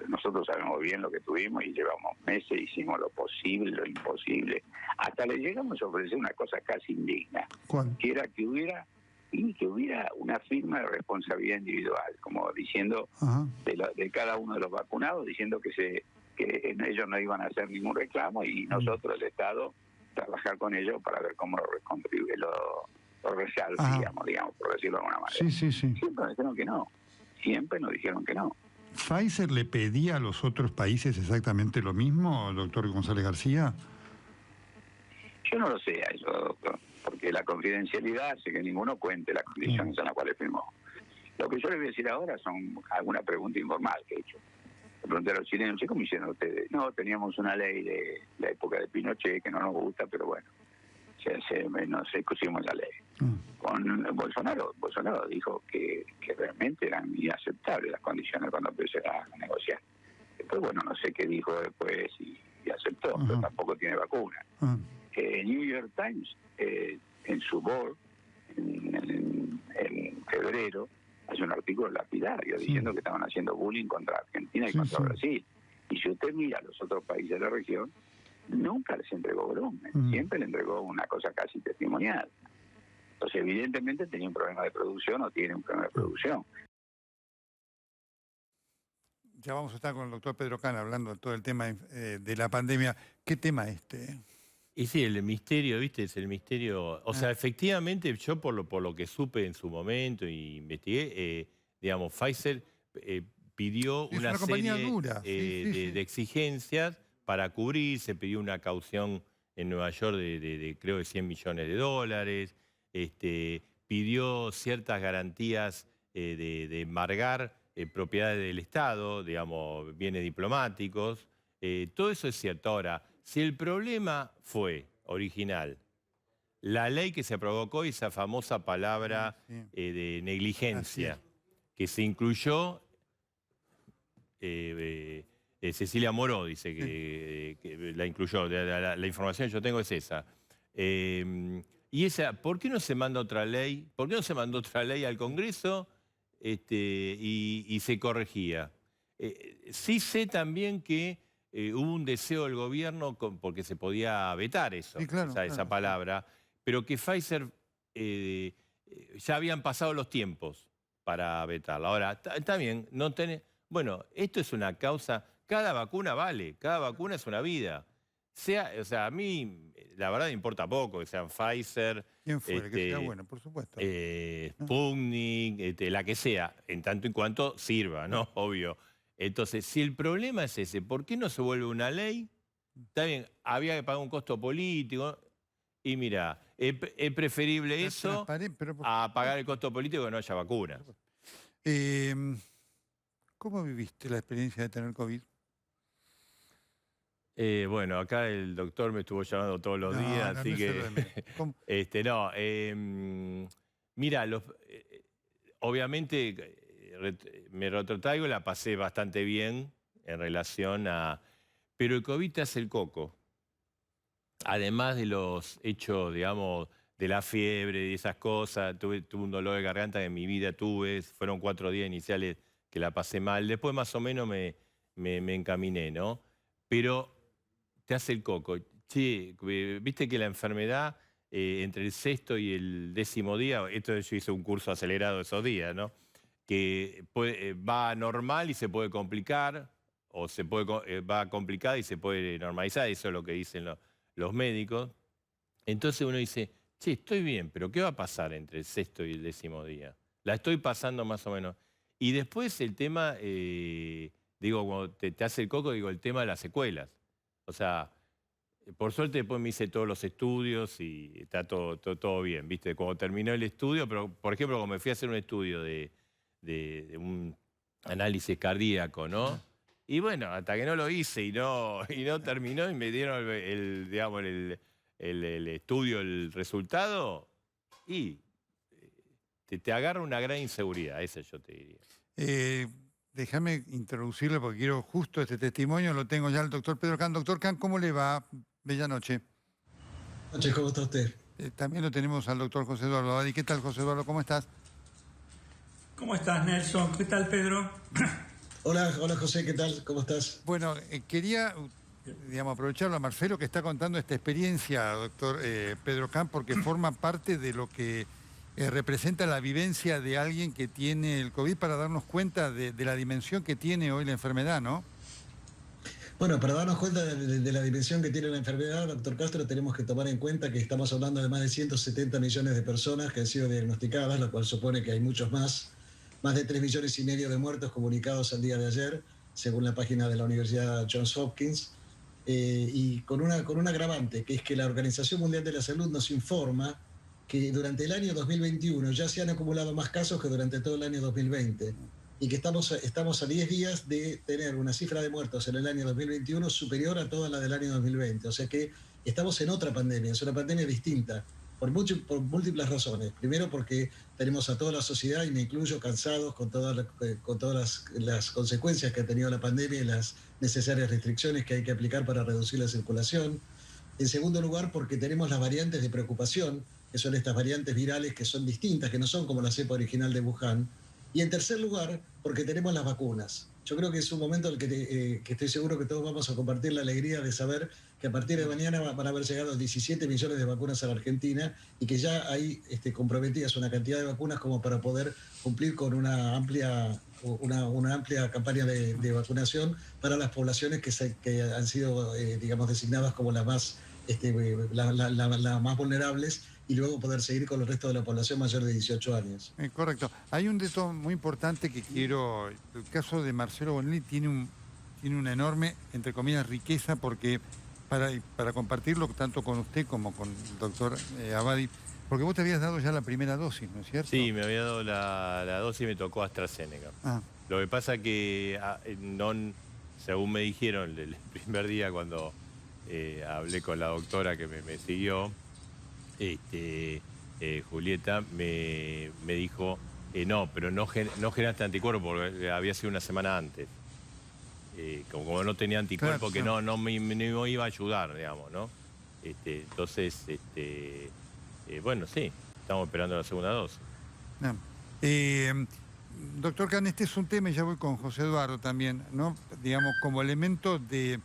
nosotros sabemos bien lo que tuvimos y llevamos meses, hicimos lo posible, lo imposible, hasta le llegamos a ofrecer una cosa casi indigna. ¿Cuál? Que era que hubiera una firma de responsabilidad individual, como diciendo de cada uno de los vacunados, diciendo que ellos no iban a hacer ningún reclamo y nosotros, el Estado, trabajar con ellos para ver cómo lo resalta, digamos, por decirlo de alguna manera. Sí. Siempre nos dijeron que no. Siempre nos dijeron que no. ¿Pfizer le pedía a los otros países exactamente lo mismo, doctor González García? Yo no lo sé, eso, doctor, porque la confidencialidad hace que ninguno cuente las condiciones en las cuales firmó. Lo que yo les voy a decir ahora son alguna pregunta informal que he hecho. Le pregunté a los chilenos, ¿cómo hicieron ustedes? No, teníamos una ley de la época de Pinochet que no nos gusta, pero bueno, nos discutimos la ley. Con Bolsonaro dijo que realmente eran inaceptables las condiciones cuando empecé a negociar. Después, bueno, no sé qué dijo después y aceptó, pero tampoco tiene vacuna. New York Times, en su board, en febrero, hace un artículo lapidario diciendo que estaban haciendo bullying contra Argentina y contra Brasil. Y si usted mira a los otros países de la región, nunca les entregó volumen, siempre le entregó una cosa casi testimonial. Entonces, evidentemente tenía un problema de producción o tiene un problema de producción. Ya vamos a estar con el doctor Pedro Cana hablando de todo el tema de la pandemia. ¿Qué tema este? Y sí, el misterio, ¿viste? Es el misterio. O sea, efectivamente, yo por lo que supe en su momento y investigué, digamos, Pfizer pidió una serie de exigencias para cubrir. Se pidió una caución en Nueva York de creo de $100 millones. Pidió ciertas garantías de embargar propiedades del Estado, digamos, bienes diplomáticos. Todo eso es cierto. Ahora, si el problema fue original, la ley que se provocó, esa famosa palabra de negligencia, que se incluyó, Cecilia Moró dice que la incluyó, la información que yo tengo es esa. Y esa, ¿por qué no se manda otra ley? ¿Por qué no se mandó otra ley al Congreso y se corregía? Sí sé también que hubo un deseo del gobierno porque se podía vetar eso, esa palabra, pero que Pfizer ya habían pasado los tiempos para vetarla. Ahora, está bien, no tenés... Bueno, esto es una causa, cada vacuna vale, cada vacuna es una vida. O sea, a mí la verdad me importa poco que sean Pfizer, ¿Quién fuera? Que sea bueno, por supuesto. Sputnik, la que sea, en tanto y cuanto sirva, ¿no? Obvio. Entonces, si el problema es ese, ¿por qué no se vuelve una ley? Está bien, había que pagar un costo político. Y mira, es preferible eso a pagar el costo político que no haya vacunas. ¿Cómo viviste la experiencia de tener COVID? Bueno, acá el doctor me estuvo llamando todos los días, así que... mira, obviamente me retrotraigo, la pasé bastante bien en relación a... Pero el COVID te hace el coco. Además de los hechos, digamos, de la fiebre y esas cosas, tuve un dolor de garganta que en mi vida tuve, fueron 4 días iniciales que la pasé mal, después más o menos me encaminé, ¿no? Pero te hace el coco. Che, viste que la enfermedad, entre el 6º y el 10º día, esto yo hice un curso acelerado esos días, ¿no? Que va normal y se puede complicar, o va complicada y se puede normalizar, eso es lo que dicen los médicos. Entonces uno dice, che, estoy bien, pero ¿qué va a pasar entre el 6º y el 10º día? La estoy pasando más o menos. Y después el tema, digo, cuando te hace el coco, digo, el tema de las secuelas. O sea, por suerte después me hice todos los estudios y está todo bien, ¿viste? Cuando terminó el estudio, pero por ejemplo, cuando me fui a hacer un estudio de un análisis cardíaco, ¿no? Y bueno, hasta que no lo hice y no terminó y me dieron digamos, el estudio, el resultado, y te agarra una gran inseguridad, esa yo te diría. Déjame introducirle porque quiero justo este testimonio, lo tengo ya el doctor Pedro Can. Doctor Can, ¿cómo le va? Bella noche. Noche, ¿cómo está usted? También lo tenemos al doctor José Eduardo Abadi. ¿Qué tal, José Eduardo? ¿Cómo estás? ¿Cómo estás, Nelson? ¿Qué tal, Pedro? Hola José, ¿qué tal? ¿Cómo estás? Bueno, quería, digamos, aprovecharlo a Marcelo que está contando esta experiencia, doctor Pedro Can, porque forma parte de lo que representa la vivencia de alguien que tiene el COVID para darnos cuenta de la dimensión que tiene hoy la enfermedad, ¿no? Bueno, para darnos cuenta de la dimensión que tiene la enfermedad, doctor Castro, tenemos que tomar en cuenta que estamos hablando de más de 170 millones de personas que han sido diagnosticadas, lo cual supone que hay muchos más de 3,5 millones de muertos comunicados al día de ayer, según la página de la Universidad Johns Hopkins, y con una agravante, que es que la Organización Mundial de la Salud nos informa que durante el año 2021 ya se han acumulado más casos que durante todo el año 2020 y que estamos a 10 días de tener una cifra de muertos en el año 2021 superior a toda la del año 2020. O sea que estamos en otra pandemia, es una pandemia distinta por múltiples razones. Primero porque tenemos a toda la sociedad, y me incluyo, cansados con todas las consecuencias que ha tenido la pandemia y las necesarias restricciones que hay que aplicar para reducir la circulación. En segundo lugar, porque tenemos las variantes de preocupación, que son estas variantes virales que son distintas, que no son como la cepa original de Wuhan. Y en tercer lugar, porque tenemos las vacunas. Yo creo que es un momento en el que estoy seguro que todos vamos a compartir la alegría de saber que a partir de mañana van a haber llegado 17 millones de vacunas a la Argentina y que ya hay comprometidas una cantidad de vacunas como para poder cumplir con una amplia campaña de vacunación para las poblaciones que han sido, digamos, designadas como las más vulnerables, y luego poder seguir con el resto de la población mayor de 18 años. Correcto. Hay un dato muy importante que quiero... El caso de Marcelo Bonelli tiene una enorme, entre comillas, riqueza, porque para compartirlo tanto con usted como con el doctor Abadi, porque vos te habías dado ya la primera dosis, ¿no es cierto? Sí, me había dado la dosis y me tocó AstraZeneca. Lo que pasa que, según me dijeron el primer día cuando hablé con la doctora que me siguió, Julieta, me dijo, no, pero no generaste anticuerpos porque había sido una semana antes. Como no tenía anticuerpos, claro, que no me iba a ayudar, digamos, ¿no? Entonces, bueno, sí, estamos esperando la segunda dosis. No. Doctor Kahn, este es un tema, y ya voy con José Eduardo también, ¿no? Digamos, como elemento de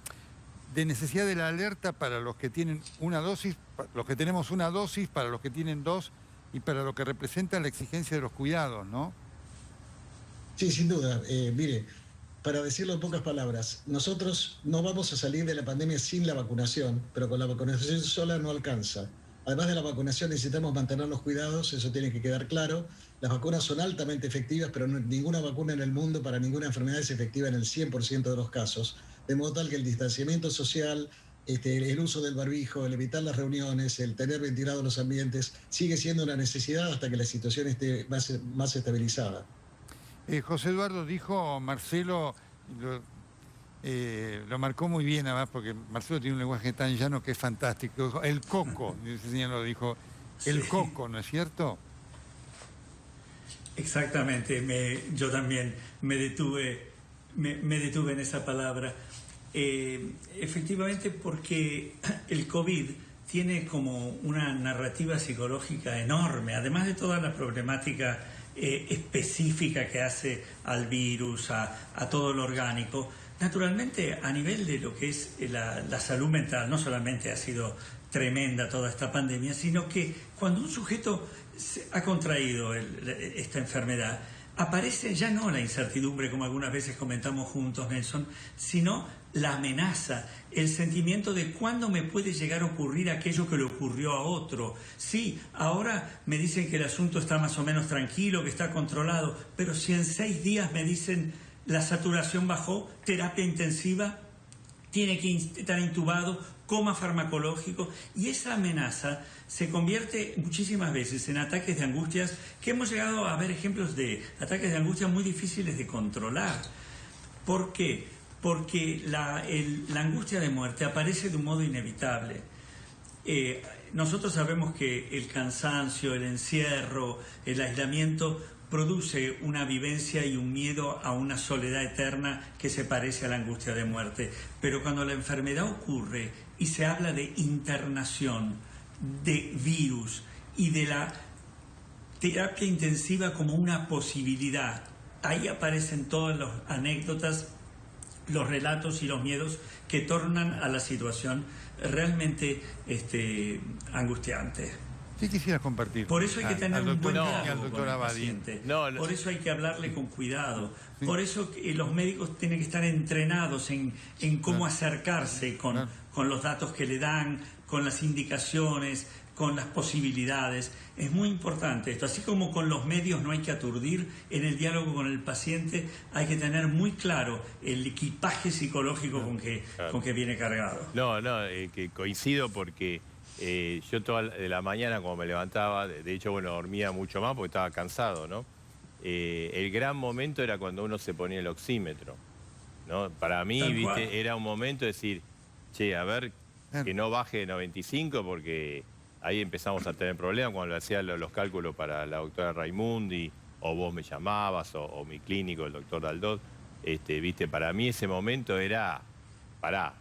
necesidad de la alerta para los que tienen una dosis, los que tenemos una dosis, para los que tienen dos, y para lo que representa la exigencia de los cuidados, ¿no? Sí, sin duda. Mire, para decirlo en pocas palabras, nosotros no vamos a salir de la pandemia sin la vacunación, pero con la vacunación sola no alcanza. Además de la vacunación necesitamos mantener los cuidados, eso tiene que quedar claro. Las vacunas son altamente efectivas, pero ninguna vacuna en el mundo para ninguna enfermedad es efectiva en el 100% de los casos. De modo tal que el distanciamiento social, el uso del barbijo, el evitar las reuniones, el tener ventilados los ambientes, sigue siendo una necesidad hasta que la situación esté más estabilizada. José Eduardo, dijo Marcelo, lo marcó muy bien además, porque Marcelo tiene un lenguaje tan llano que es fantástico. El coco, ese señor lo dijo, el Sí. coco, ¿no es cierto? Exactamente, yo también me detuve en esa palabra. Efectivamente, porque el COVID tiene como una narrativa psicológica enorme, además de toda la problemática específica que hace al virus, a todo lo orgánico. Naturalmente, a nivel de lo que es la salud mental, no solamente ha sido tremenda toda esta pandemia, sino que cuando un sujeto ha contraído esta enfermedad, aparece ya no la incertidumbre, como algunas veces comentamos juntos, Nelson, sino la amenaza, el sentimiento de cuándo me puede llegar a ocurrir aquello que le ocurrió a otro. Sí, ahora me dicen que el asunto está más o menos tranquilo, que está controlado, pero si en 6 días me dicen la saturación bajó, terapia intensiva, tiene que estar intubado, coma farmacológico, y esa amenaza se convierte muchísimas veces en ataques de angustias, que hemos llegado a ver ejemplos de ataques de angustia muy difíciles de controlar. ¿Por qué? Porque la angustia de muerte aparece de un modo inevitable. Nosotros sabemos que el cansancio, el encierro, el aislamiento produce una vivencia y un miedo a una soledad eterna que se parece a la angustia de muerte. Pero cuando la enfermedad ocurre y se habla de internación, de virus y de la terapia intensiva como una posibilidad, ahí aparecen todas las anécdotas, los relatos y los miedos que tornan a la situación realmente angustiante. ¿Qué quisieras compartir? Por eso hay que tener un buen diálogo con el paciente. Por eso hay que hablarle con cuidado. Sí. Por eso los médicos tienen que estar entrenados en cómo acercarse con los datos que le dan, con las indicaciones, con las posibilidades. Es muy importante esto. Así como con los medios no hay que aturdir, en el diálogo con el paciente hay que tener muy claro el equipaje psicológico con que viene cargado. Que coincido porque yo toda la mañana cuando me levantaba, de hecho, bueno, dormía mucho más porque estaba cansado, ¿no? El gran momento era cuando uno se ponía el oxímetro, ¿no? Para mí, ¿viste? Era un momento de decir, che, a ver, que no baje de 95 porque ahí empezamos a tener problemas cuando le hacía los cálculos para la doctora Raimundi, o vos me llamabas, o mi clínico, el doctor Daldot. ¿Viste? Para mí ese momento era, pará,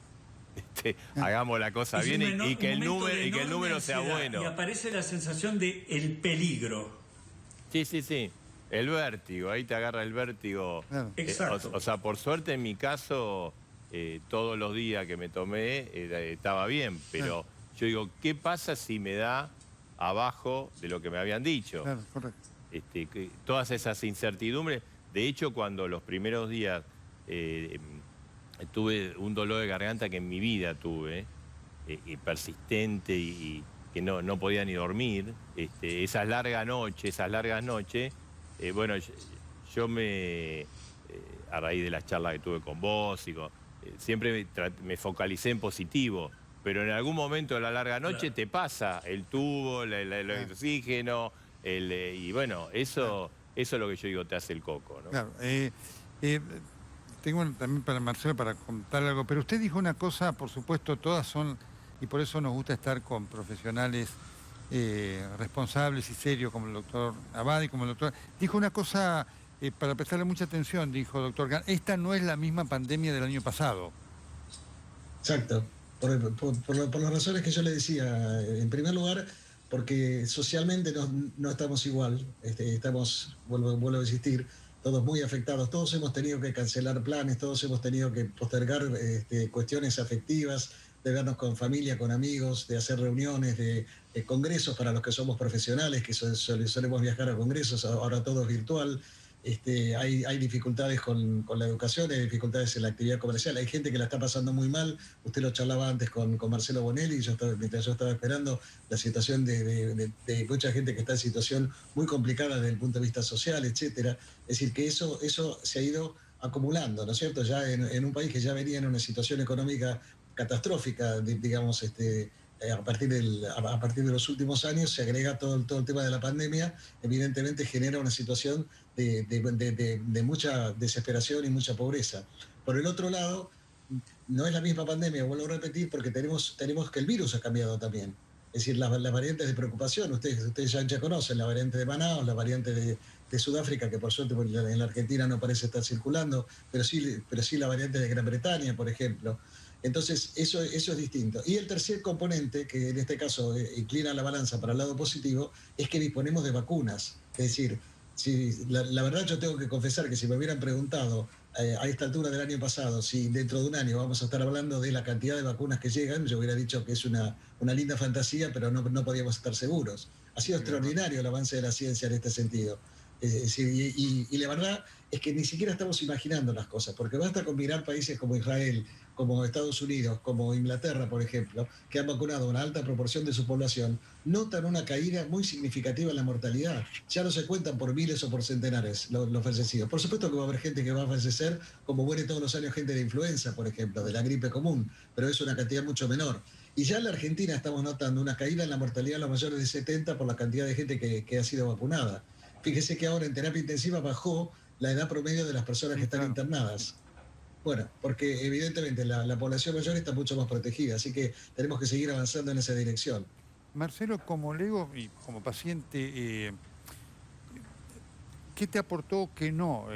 hagamos la cosa bien y que el número sea bueno. Y aparece la sensación de el peligro. Sí. El vértigo, ahí te agarra el vértigo. Exacto. O sea, por suerte en mi caso, todos los días que me tomé estaba bien, pero yo digo, ¿qué pasa si me da abajo de lo que me habían dicho? Claro, correcto. Todas esas incertidumbres. De hecho, cuando los primeros días tuve un dolor de garganta que en mi vida tuve, persistente y que no podía ni dormir, esas largas noches, bueno, yo a raíz de las charlas que tuve con vos, siempre me focalicé en positivo, pero en algún momento de la larga noche te pasa el tubo, el oxígeno, y bueno, eso es lo que yo digo, te hace el coco, ¿no? Claro. tengo también para Marcelo para contar algo, pero usted dijo una cosa, por supuesto, todas son, y por eso nos gusta estar con profesionales responsables y serios como el doctor Abadi, como el doctor... Dijo una cosa para prestarle mucha atención, dijo doctor Khan, esta no es la misma pandemia del año pasado. Exacto, por las razones que yo le decía. En primer lugar, porque socialmente no estamos igual, estamos, vuelvo a insistir, todos muy afectados, todos hemos tenido que cancelar planes, todos hemos tenido que postergar cuestiones afectivas, de vernos con familia, con amigos, de hacer reuniones, de congresos para los que somos profesionales, que solemos viajar a congresos, ahora todo es virtual. Hay dificultades con la educación, hay dificultades en la actividad comercial, hay gente que la está pasando muy mal. Usted lo charlaba antes con Marcelo Bonelli, mientras yo estaba esperando, la situación de mucha gente que está en situación muy complicada desde el punto de vista social, etcétera. Es decir, que eso se ha ido acumulando, ¿no es cierto? Ya en un país que ya venía en una situación económica catastrófica, digamos, a partir de los últimos años, se agrega todo el tema de la pandemia, evidentemente genera una situación de mucha desesperación y mucha pobreza. Por el otro lado, no es la misma pandemia, vuelvo a repetir, porque tenemos que el virus ha cambiado también. Es decir, las variantes de preocupación, ustedes ya conocen la variante de Manaus, la variante de Sudáfrica, que por suerte en la Argentina no parece estar circulando, pero sí la variante de Gran Bretaña, por ejemplo. Entonces, eso es distinto. Y el tercer componente, que en este caso inclina la balanza para el lado positivo, es que disponemos de vacunas. Es decir, la verdad yo tengo que confesar que si me hubieran preguntado a esta altura del año pasado si dentro de un año vamos a estar hablando de la cantidad de vacunas que llegan, yo hubiera dicho que es una linda fantasía, pero no podíamos estar seguros. Ha sido extraordinario el avance de la ciencia en este sentido. Y la verdad es que ni siquiera estamos imaginando las cosas, porque basta con mirar países como Israel, como Estados Unidos, como Inglaterra, por ejemplo, que han vacunado una alta proporción de su población, notan una caída muy significativa en la mortalidad. Ya no se cuentan por miles o por centenares los fallecidos. Por supuesto que va a haber gente que va a fallecer, como muere todos los años gente de influenza, por ejemplo, de la gripe común, pero es una cantidad mucho menor. Y ya en la Argentina estamos notando una caída en la mortalidad de los mayores de 70 por la cantidad de gente que ha sido vacunada. Fíjese que ahora en terapia intensiva bajó la edad promedio de las personas que están internadas. Bueno, porque evidentemente la población mayor está mucho más protegida, así que tenemos que seguir avanzando en esa dirección. Marcelo, como lego y como paciente, ¿qué te aportó que no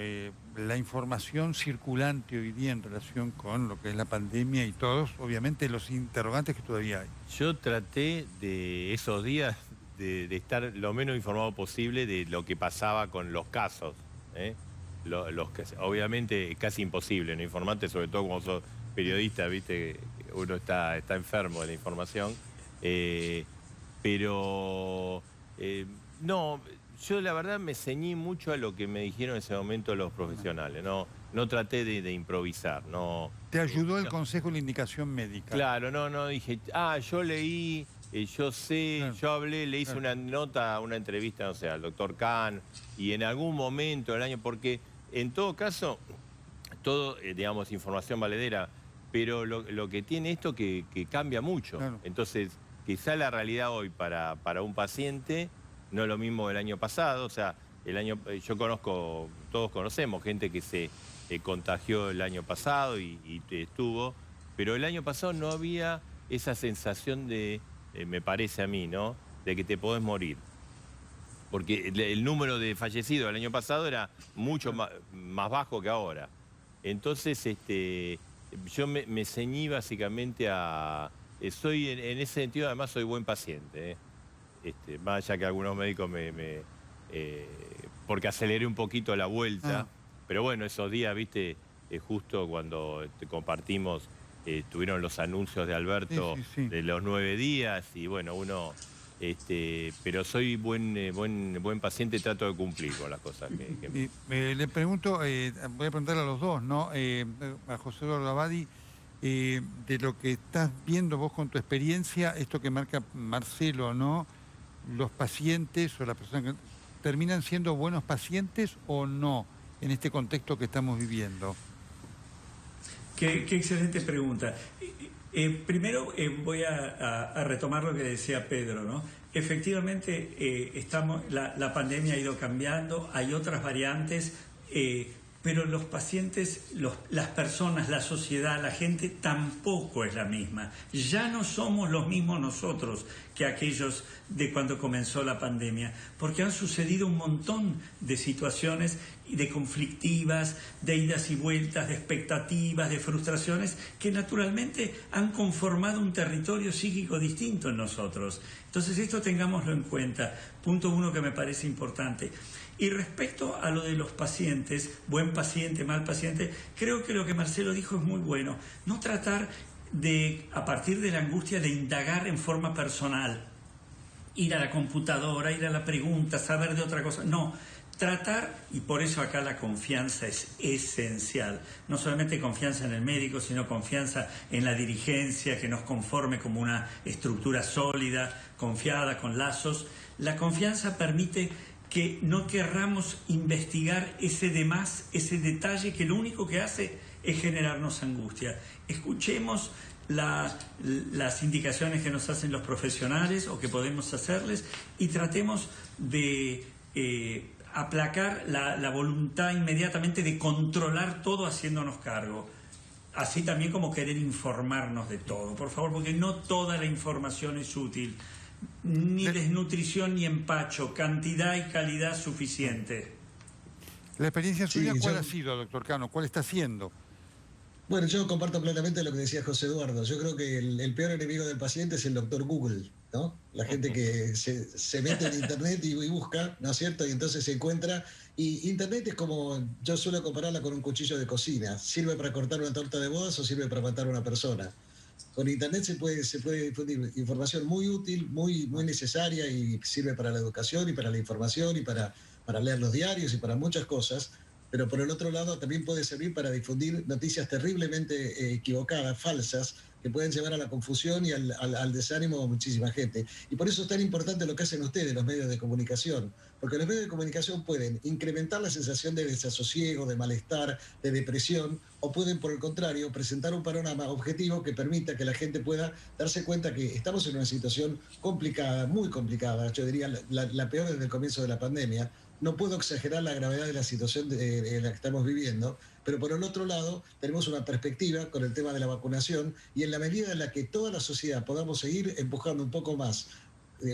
la información circulante hoy día en relación con lo que es la pandemia y todos, obviamente, los interrogantes que todavía hay? Yo traté de esos días de estar lo menos informado posible de lo que pasaba con los casos, ¿eh? Obviamente es casi imposible, ¿no? Informarte, sobre todo como sos periodista, viste, uno está enfermo de la información. No, yo la verdad me ceñí mucho a lo que me dijeron en ese momento los profesionales, no traté de improvisar. No. ¿Te ayudó el consejo y la indicación médica? Claro, no dije, yo leí, yo sé, claro, yo hablé, le hice una nota, una entrevista, no sé, al doctor Khan, y en algún momento del año, porque en todo caso, todo, digamos, información valedera, pero lo que tiene esto que cambia mucho. Claro. Entonces, quizá la realidad hoy para un paciente no es lo mismo del año pasado. O sea, yo conozco, todos conocemos gente que se contagió el año pasado y estuvo, pero el año pasado no había esa sensación de, me parece a mí, ¿no?, de que te podés morir. Porque el número de fallecidos el año pasado era mucho más bajo que ahora. Entonces, yo me ceñí básicamente a... soy, en ese sentido, además, soy buen paciente. Más allá que algunos médicos porque aceleré un poquito la vuelta. Pero bueno, esos días, viste, justo cuando compartimos, tuvieron los anuncios de Alberto de los 9 días. Y bueno, uno... pero soy buen paciente y trato de cumplir con las cosas que... Le pregunto, voy a preguntarle a los dos, ¿no? A José Eduardo Abadi, de lo que estás viendo vos con tu experiencia, esto que marca Marcelo, ¿no? ¿Los pacientes o las personas que terminan siendo buenos pacientes o no en este contexto que estamos viviendo? Qué excelente pregunta. Primero voy a retomar lo que decía Pedro, ¿no? Efectivamente, la pandemia ha ido cambiando, hay otras variantes, pero los pacientes, las personas, la sociedad, la gente tampoco es la misma. Ya no somos los mismos nosotros que aquellos de cuando comenzó la pandemia, porque han sucedido un montón de situaciones de conflictivas, de idas y vueltas, de expectativas, de frustraciones, que naturalmente han conformado un territorio psíquico distinto en nosotros. Entonces esto tengámoslo en cuenta. Punto uno que me parece importante. Y respecto a lo de los pacientes, buen paciente, mal paciente, creo que lo que Marcelo dijo es muy bueno. No tratar de, a partir de la angustia, de indagar en forma personal. Ir a la computadora, ir a la pregunta, saber de otra cosa. No, tratar, y por eso acá la confianza es esencial. No solamente confianza en el médico, sino confianza en la dirigencia, que nos conforme como una estructura sólida, confiada, con lazos. La confianza permite que no querramos investigar ese demás, ese detalle que lo único que hace es generarnos angustia. Escuchemos las indicaciones que nos hacen los profesionales o que podemos hacerles y tratemos de aplacar la voluntad inmediatamente de controlar todo haciéndonos cargo. Así también como querer informarnos de todo, por favor, porque no toda la información es útil. Ni desnutrición ni empacho, cantidad y calidad suficiente. La experiencia suya, ¿cuál ha sido, doctor Cano? ¿Cuál está siendo? Bueno, yo comparto plenamente lo que decía José Eduardo. Yo creo que el peor enemigo del paciente es el doctor Google, ¿no? La gente que se mete en Internet y busca, ¿no es cierto? Y entonces se encuentra. Y Internet es como, yo suelo compararla con un cuchillo de cocina. ¿Sirve para cortar una torta de bodas o sirve para matar a una persona? Con Internet se puede difundir información muy útil, muy necesaria y sirve para la educación y para la información y para leer los diarios y para muchas cosas, pero por el otro lado también puede servir para difundir noticias terriblemente equivocadas, falsas, que pueden llevar a la confusión y al desánimo a muchísima gente. Y por eso es tan importante lo que hacen ustedes, los medios de comunicación, porque los medios de comunicación pueden incrementar la sensación de desasosiego, de malestar, de depresión, o pueden, por el contrario, presentar un panorama objetivo que permita que la gente pueda darse cuenta que estamos en una situación complicada, muy complicada, yo diría la peor desde el comienzo de la pandemia. No puedo exagerar la gravedad de la situación en la que estamos viviendo, pero por el otro lado tenemos una perspectiva con el tema de la vacunación y en la medida en la que toda la sociedad podamos seguir empujando un poco más,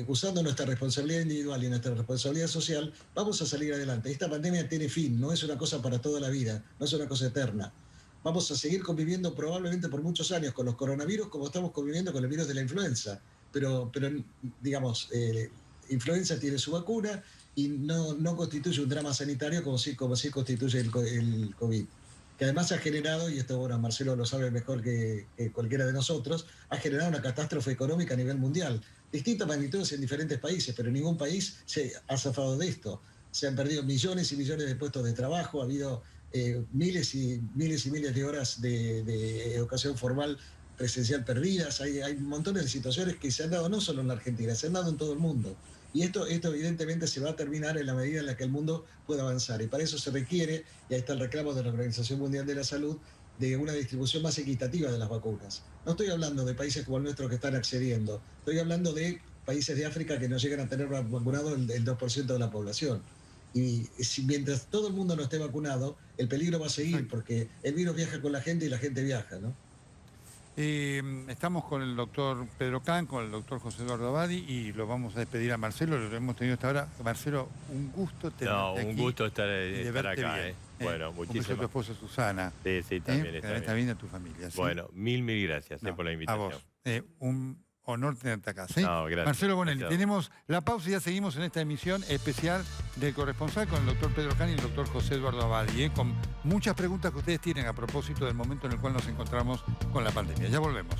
usando nuestra responsabilidad individual y nuestra responsabilidad social, vamos a salir adelante. Esta pandemia tiene fin, no es una cosa para toda la vida, no es una cosa eterna. Vamos a seguir conviviendo probablemente por muchos años con los coronavirus como estamos conviviendo con el virus de la influenza, pero digamos, influenza tiene su vacuna y no constituye un drama sanitario como sí constituye el COVID, que además ha generado, y esto bueno, Marcelo lo sabe mejor que cualquiera de nosotros, ha generado una catástrofe económica a nivel mundial, distintas magnitudes en diferentes países, pero ningún país se ha zafado de esto. Se han perdido millones y millones de puestos de trabajo, ha habido miles y miles de horas de educación formal presencial perdidas, hay montones de situaciones que se han dado no solo en la Argentina, se han dado en todo el mundo. Y esto evidentemente se va a terminar en la medida en la que el mundo pueda avanzar. Y para eso se requiere, y ahí está el reclamo de la Organización Mundial de la Salud, de una distribución más equitativa de las vacunas. No estoy hablando de países como el nuestro que están accediendo, estoy hablando de países de África que no llegan a tener vacunado el 2% de la población. Y mientras todo el mundo no esté vacunado, el peligro va a seguir, porque el virus viaja con la gente y la gente viaja, ¿no? Estamos con el doctor Pedro Can, con el doctor José Eduardo Abadi y lo vamos a despedir a Marcelo, lo hemos tenido hasta ahora. Marcelo, un gusto tenerte aquí. Un gusto estar acá. Bueno, muchísimas gracias. Tu esposa Susana. Sí, también está bien a tu familia. ¿sí? Bueno, mil gracias por la invitación. A vos. Un honor tenerte acá. ¿sí? Gracias. Marcelo Bonelli, tenemos la pausa y ya seguimos en esta emisión especial del corresponsal con el doctor Pedro Can y el doctor José Eduardo Abadi, con muchas preguntas que ustedes tienen a propósito del momento en el cual nos encontramos con la pandemia. Ya volvemos.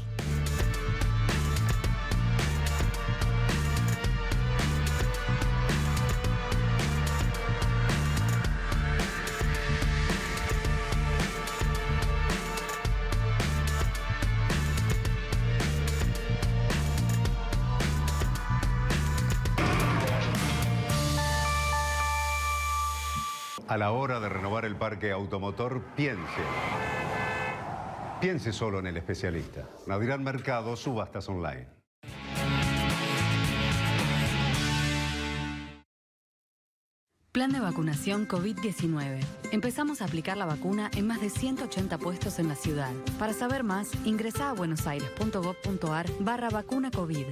A la hora de renovar el parque automotor, piense solo en el especialista. Nadirán Mercado, subastas online. Plan Plan de vacunación COVID-19. Empezamos a aplicar la vacuna en más de 180 puestos en la ciudad. Para saber más, ingresá a buenosaires.gov.ar/vacuna COVID.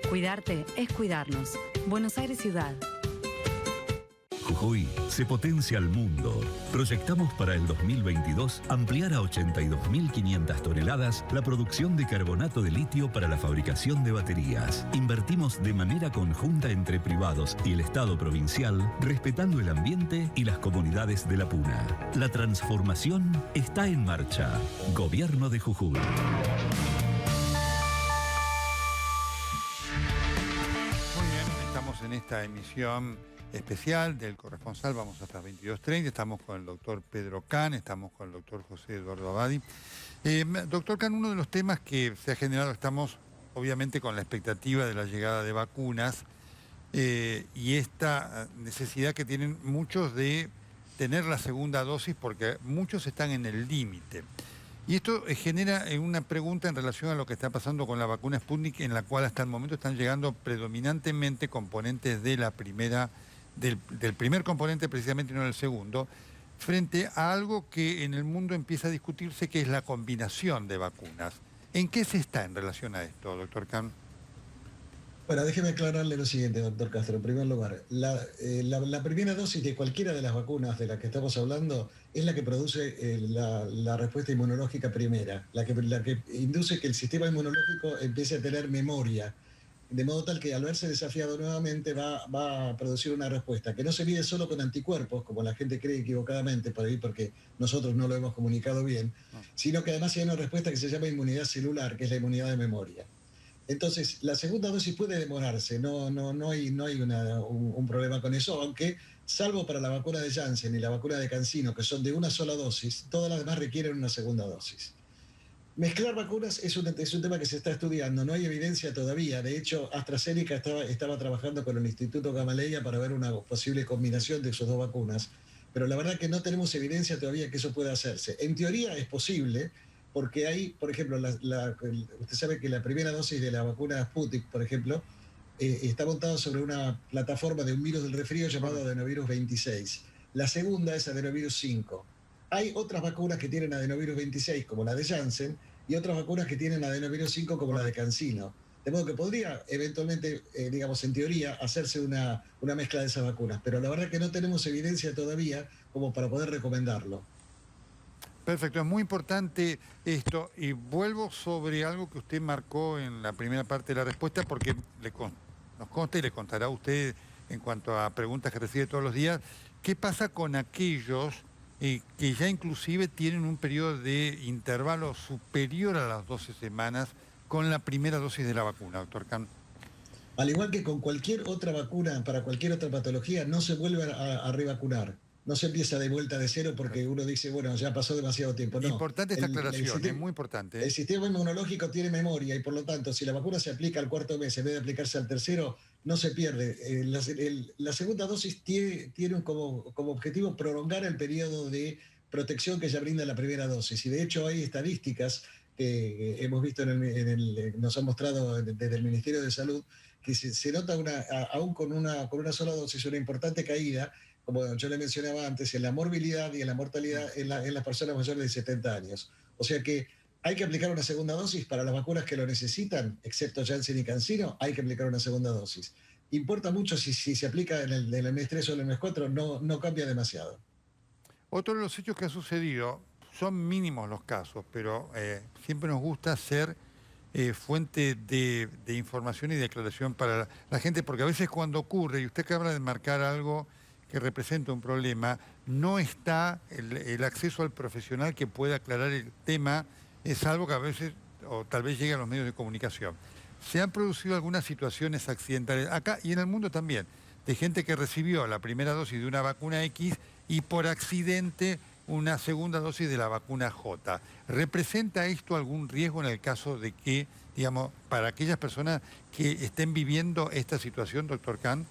Cuidarte es cuidarnos. Buenos Aires Ciudad. Jujuy se potencia al mundo. Proyectamos para el 2022 ampliar a 82.500 toneladas la producción de carbonato de litio para la fabricación de baterías. Invertimos de manera conjunta entre privados y el Estado provincial, respetando el ambiente y las comunidades de la Puna. La transformación está en marcha. Gobierno de Jujuy. Muy bien, estamos en esta emisión especial del corresponsal, vamos hasta 22:30, estamos con el doctor Pedro Can, estamos con el doctor José Eduardo Abadi. Doctor Can, uno de los temas que se ha generado, estamos obviamente con la expectativa de la llegada de vacunas y esta necesidad que tienen muchos de tener la segunda dosis porque muchos están en el límite. Y esto genera una pregunta en relación a lo que está pasando con la vacuna Sputnik, en la cual hasta el momento están llegando predominantemente componentes de la primera del primer componente precisamente y no del segundo, frente a algo que en el mundo empieza a discutirse, que es la combinación de vacunas. ¿En qué se está en relación a esto, doctor Can? Bueno, déjeme aclararle lo siguiente, doctor Castro. En primer lugar, la primera dosis de cualquiera de las vacunas de las que estamos hablando es la que produce la respuesta inmunológica primera, la que induce que el sistema inmunológico empiece a tener memoria, de modo tal que al verse desafiado nuevamente va a producir una respuesta que no se mide solo con anticuerpos, como la gente cree equivocadamente por ahí, porque nosotros no lo hemos comunicado bien, sino que además hay una respuesta que se llama inmunidad celular, que es la inmunidad de memoria. Entonces, la segunda dosis puede demorarse, no hay un problema con eso, aunque salvo para la vacuna de Janssen y la vacuna de CanSino, que son de una sola dosis, todas las demás requieren una segunda dosis. Mezclar vacunas es un tema que se está estudiando, no hay evidencia todavía. De hecho, AstraZeneca estaba trabajando con el Instituto Gamaleya para ver una posible combinación de sus dos vacunas, pero la verdad que no tenemos evidencia todavía que eso pueda hacerse. En teoría es posible, porque hay, por ejemplo, usted sabe que la primera dosis de la vacuna Sputnik, por ejemplo, está montada sobre una plataforma de un virus del resfrío llamado adenovirus 26. La segunda es adenovirus 5. Hay otras vacunas que tienen adenovirus 26, como la de Janssen, y otras vacunas que tienen adenovirus 5, como la de CanSino. De modo que podría eventualmente, digamos, en teoría, hacerse una mezcla de esas vacunas. Pero la verdad que no tenemos evidencia todavía como para poder recomendarlo. Perfecto, es muy importante esto. Y vuelvo sobre algo que usted marcó en la primera parte de la respuesta, porque nos consta y le contará a usted en cuanto a preguntas que recibe todos los días, ¿qué pasa con aquellos que ya inclusive tienen un periodo de intervalo superior a las 12 semanas con la primera dosis de la vacuna, doctor Can? Al igual que con cualquier otra vacuna, para cualquier otra patología, no se vuelve a revacunar. No se empieza de vuelta de cero porque uno dice, bueno, ya pasó demasiado tiempo. No. Importante esta aclaración, es muy importante. El sistema inmunológico tiene memoria y por lo tanto, si la vacuna se aplica al cuarto mes en vez de aplicarse al tercero, no se pierde. La segunda dosis tiene como objetivo prolongar el periodo de protección que ya brinda la primera dosis. Y de hecho hay estadísticas que hemos visto nos han mostrado desde el Ministerio de Salud, que se nota aún con una sola dosis una importante caída, como yo le mencionaba antes, en la morbilidad y en la mortalidad en las personas mayores de 70 años. O sea que hay que aplicar una segunda dosis para las vacunas que lo necesitan, excepto Janssen y CanSino, hay que aplicar una segunda dosis. Importa mucho si se aplica en el mes 3 o en el mes 4, no cambia demasiado. Otro de los hechos que ha sucedido, son mínimos los casos, pero siempre nos gusta ser fuente de información y de aclaración para la gente, porque a veces cuando ocurre, y usted acaba de marcar algo que representa un problema, no está el acceso al profesional que pueda aclarar el tema, es algo que a veces, o tal vez llegue a los medios de comunicación. Se han producido algunas situaciones accidentales, acá y en el mundo también, de gente que recibió la primera dosis de una vacuna X y por accidente una segunda dosis de la vacuna J. ¿Representa esto algún riesgo en el caso de que, digamos, para aquellas personas que estén viviendo esta situación, doctor Can?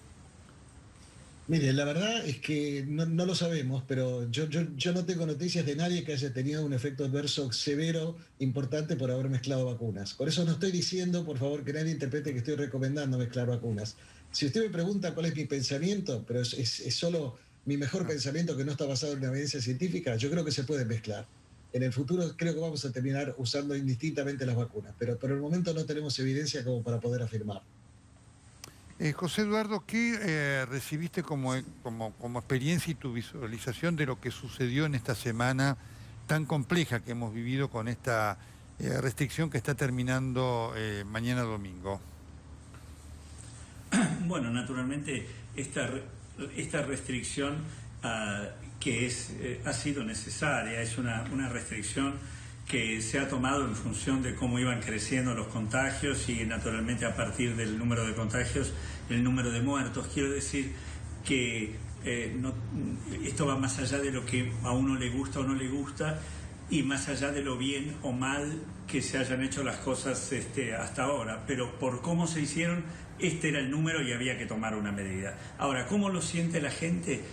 Mire, la verdad es que no lo sabemos, pero yo no tengo noticias de nadie que haya tenido un efecto adverso severo, importante por haber mezclado vacunas. Por eso no estoy diciendo, por favor, que nadie interprete que estoy recomendando mezclar vacunas. Si usted me pregunta cuál es mi pensamiento, pero es solo mi mejor pensamiento, que no está basado en una evidencia científica, yo creo que se puede mezclar. En el futuro creo que vamos a terminar usando indistintamente las vacunas, pero por el momento no tenemos evidencia como para poder afirmar. José Eduardo, ¿qué recibiste como experiencia y tu visualización de lo que sucedió en esta semana tan compleja que hemos vivido con esta restricción que está terminando mañana domingo? Bueno, naturalmente esta restricción que ha sido necesaria, es una restricción que se ha tomado en función de cómo iban creciendo los contagios y naturalmente a partir del número de contagios, el número de muertos. Quiero decir que esto va más allá de lo que a uno le gusta o no le gusta y más allá de lo bien o mal que se hayan hecho las cosas hasta ahora, pero por cómo se hicieron, este era el número y había que tomar una medida. Ahora, ¿cómo lo siente la gente?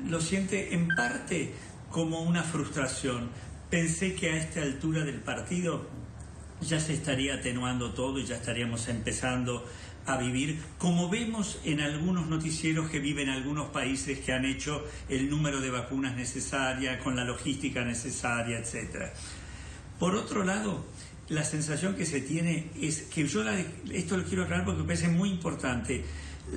Lo siente en parte como una frustración. Pensé que a esta altura del partido ya se estaría atenuando todo y ya estaríamos empezando a vivir, como vemos en algunos noticieros que viven algunos países que han hecho el número de vacunas necesaria, con la logística necesaria, etc. Por otro lado, la sensación que se tiene es que esto lo quiero aclarar porque me parece muy importante.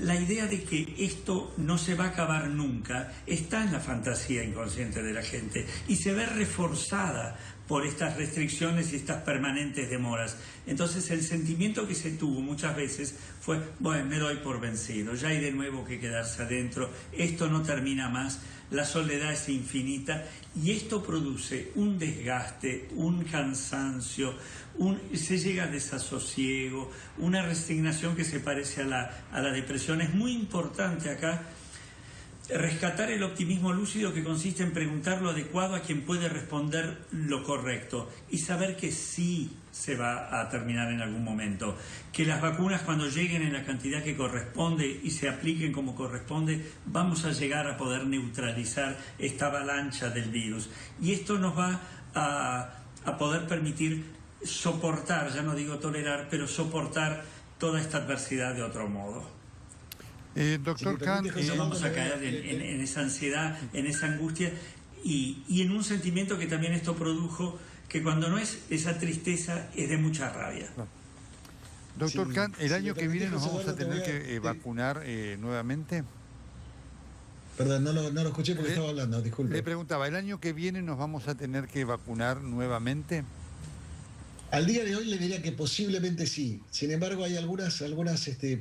La idea de que esto no se va a acabar nunca está en la fantasía inconsciente de la gente y se ve reforzada por estas restricciones y estas permanentes demoras. Entonces el sentimiento que se tuvo muchas veces fue, bueno, me doy por vencido, ya hay de nuevo que quedarse adentro, esto no termina más, la soledad es infinita y esto produce un desgaste, un cansancio, se llega a desasosiego, una resignación que se parece a la depresión. Es muy importante acá rescatar el optimismo lúcido que consiste en preguntar lo adecuado a quien puede responder lo correcto y saber que sí se va a terminar en algún momento, que las vacunas cuando lleguen en la cantidad que corresponde y se apliquen como corresponde, vamos a llegar a poder neutralizar esta avalancha del virus y esto nos va a poder permitir soportar, ya no digo tolerar, pero soportar toda esta adversidad de otro modo. Doctor Khan, vamos a caer en esa ansiedad, en esa angustia y en un sentimiento que también esto produjo, que cuando no es esa tristeza es de mucha rabia. No. Doctor Khan, ¿el año que viene nos vamos a tener que vacunar nuevamente? Perdón, no lo escuché porque estaba hablando, disculpe. Le preguntaba, ¿el año que viene nos vamos a tener que vacunar nuevamente? Al día de hoy le diría que posiblemente sí. Sin embargo, hay algunas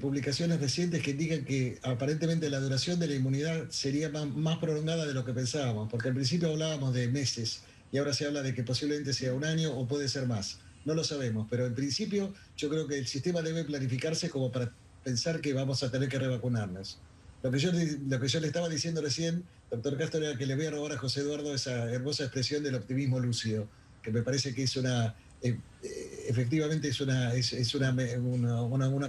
publicaciones recientes que indican que aparentemente la duración de la inmunidad sería más prolongada de lo que pensábamos, porque al principio hablábamos de meses y ahora se habla de que posiblemente sea un año o puede ser más. No lo sabemos, pero en principio yo creo que el sistema debe planificarse como para pensar que vamos a tener que revacunarnos. Lo que yo le estaba diciendo recién, doctor Castro, era que le voy a robar a José Eduardo esa hermosa expresión del optimismo lúcido, que me parece que es efectivamente es una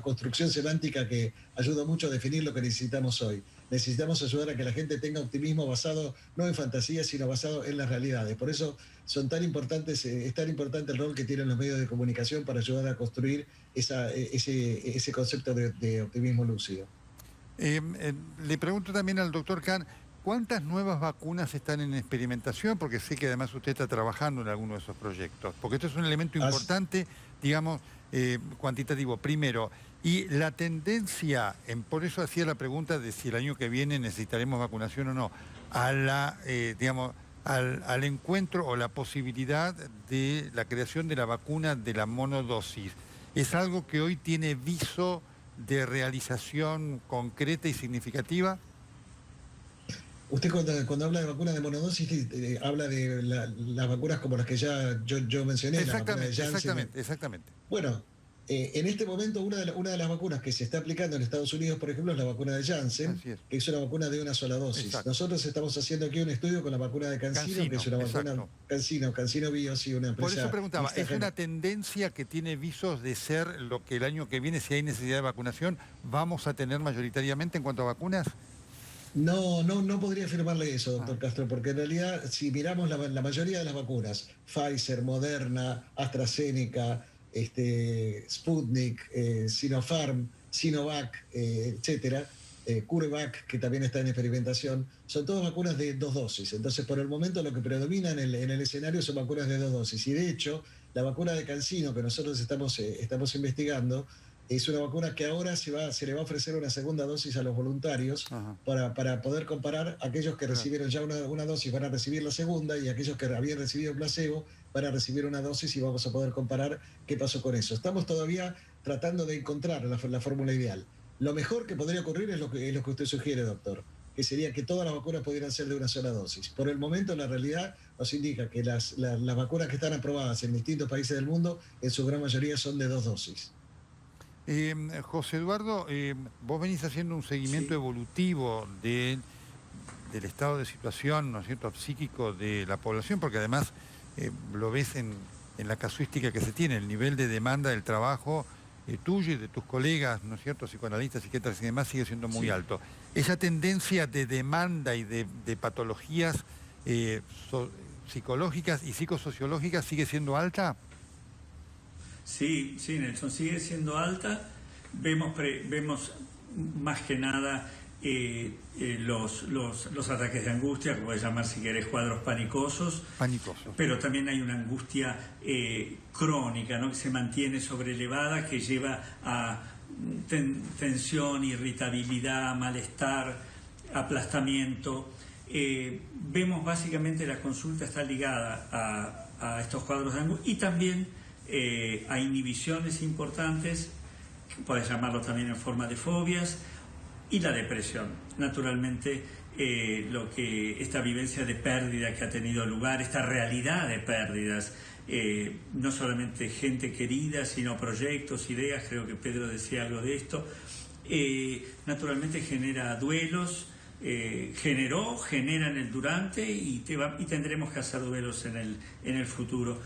construcción semántica que ayuda mucho a definir lo que necesitamos hoy. Necesitamos ayudar a que la gente tenga optimismo basado no en fantasías, sino basado en las realidades. Por eso es tan importante el rol que tienen los medios de comunicación para ayudar a construir ese concepto de optimismo lúcido. Le pregunto también al doctor Khan, ¿cuántas nuevas vacunas están en experimentación? Porque sé que además usted está trabajando en alguno de esos proyectos. Porque esto es un elemento importante, digamos, cuantitativo. Primero, y la tendencia, por eso hacía la pregunta de si el año que viene necesitaremos vacunación o no, al encuentro o la posibilidad de la creación de la vacuna de la monodosis. ¿Es algo que hoy tiene viso de realización concreta y significativa? Usted cuando habla de vacunas de monodosis habla de las vacunas como las que ya yo mencioné. Exactamente. Bueno, en este momento una de las vacunas que se está aplicando en Estados Unidos, por ejemplo, es la vacuna de Janssen, que es una vacuna de una sola dosis. Exacto. Nosotros estamos haciendo aquí un estudio con la vacuna de CanSino, que es una vacuna CanSino Bio, sí, una empresa. Por eso preguntaba, ¿es una tendencia que tiene visos de ser lo que el año que viene, si hay necesidad de vacunación, vamos a tener mayoritariamente en cuanto a vacunas? No podría afirmarle eso, doctor Castro, porque en realidad si miramos la mayoría de las vacunas, Pfizer, Moderna, AstraZeneca, Sputnik, Sinopharm, Sinovac, etcétera, CureVac, que también está en experimentación, son todas vacunas de 2 dosis. Entonces, por el momento, lo que predomina en el escenario son vacunas de 2 dosis. Y de hecho, la vacuna de CanSino, que nosotros estamos investigando, es una vacuna que ahora se le va a ofrecer una segunda dosis a los voluntarios para poder comparar. Aquellos que recibieron ya una dosis van a recibir la segunda, y aquellos que habían recibido placebo van a recibir una dosis, y vamos a poder comparar qué pasó con eso. Estamos todavía tratando de encontrar la fórmula ideal. Lo mejor que podría ocurrir es lo que usted sugiere, doctor, que sería que todas las vacunas pudieran ser de una sola dosis. Por el momento, la realidad nos indica que las vacunas que están aprobadas en distintos países del mundo, en su gran mayoría son de 2 dosis. José Eduardo, vos venís haciendo un seguimiento evolutivo del estado de situación, ¿no es cierto?, psíquico de la población, porque además lo ves en la casuística que se tiene, el nivel de demanda del trabajo tuyo y de tus colegas, ¿no es cierto?, psicoanalistas, psiquiatras y demás, sigue siendo muy alto. ¿Esa tendencia de demanda y de patologías psicológicas y psicosociológicas sigue siendo alta? Sí, Nelson, sigue siendo alta. Vemos más que nada los ataques de angustia, que puedes llamar, si querés, cuadros panicosos. Pero también hay una angustia crónica, ¿no?, que se mantiene sobrelevada, que lleva a tensión, irritabilidad, malestar, aplastamiento. Vemos básicamente la consulta está ligada a estos cuadros de angustia, y también a inhibiciones importantes, que puedes llamarlo también en forma de fobias, y la depresión. Naturalmente, esta vivencia de pérdida que ha tenido lugar, esta realidad de pérdidas, no solamente gente querida, sino proyectos, ideas, creo que Pedro decía algo de esto, naturalmente genera duelos, genera en el durante, y tendremos que hacer duelos en el futuro.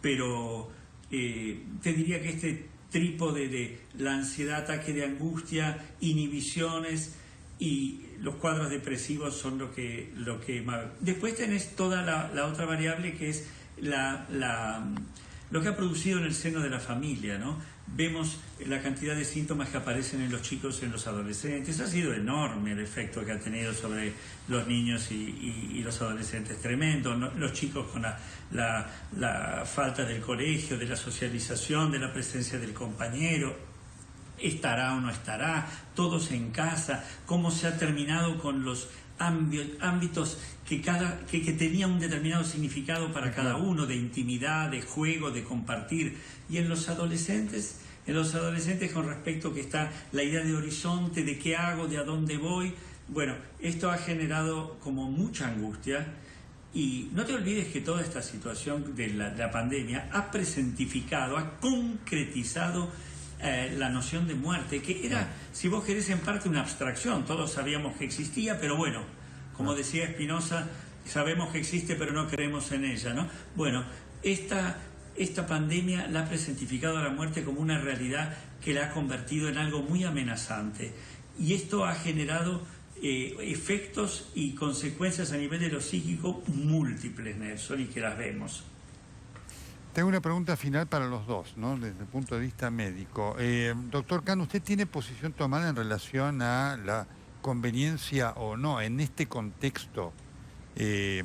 Pero te diría que este trípode de la ansiedad, ataque de angustia, inhibiciones y los cuadros depresivos son lo que más. Después tenés toda la otra variable, que es lo que ha producido en el seno de la familia, ¿no? Vemos la cantidad de síntomas que aparecen en los chicos, en los adolescentes. Ha sido enorme el efecto que ha tenido sobre los niños y los adolescentes, tremendo, ¿no? Los chicos con la falta del colegio, de la socialización, de la presencia del compañero, estará o no estará, todos en casa, cómo se ha terminado con los ámbitos que tenía un determinado significado para cada uno, de intimidad, de juego, de compartir. Y en los adolescentes con respecto que está la idea de horizonte, de qué hago, de a dónde voy. Bueno, esto ha generado como mucha angustia. Y no te olvides que toda esta situación de la pandemia ha presentificado, ha concretizado la noción de muerte, que era, si vos querés, en parte una abstracción. Todos sabíamos que existía, pero bueno, como decía Spinoza, sabemos que existe, pero no creemos en ella, ¿no? Bueno, esta pandemia la ha presentificado a la muerte como una realidad que la ha convertido en algo muy amenazante. Y esto ha generado efectos y consecuencias a nivel de lo psíquico múltiples, Nelson, y que las vemos. Tengo una pregunta final para los dos, ¿no?, desde el punto de vista médico. Doctor Cano, ¿usted tiene posición tomada en relación a la conveniencia o no, en este contexto, de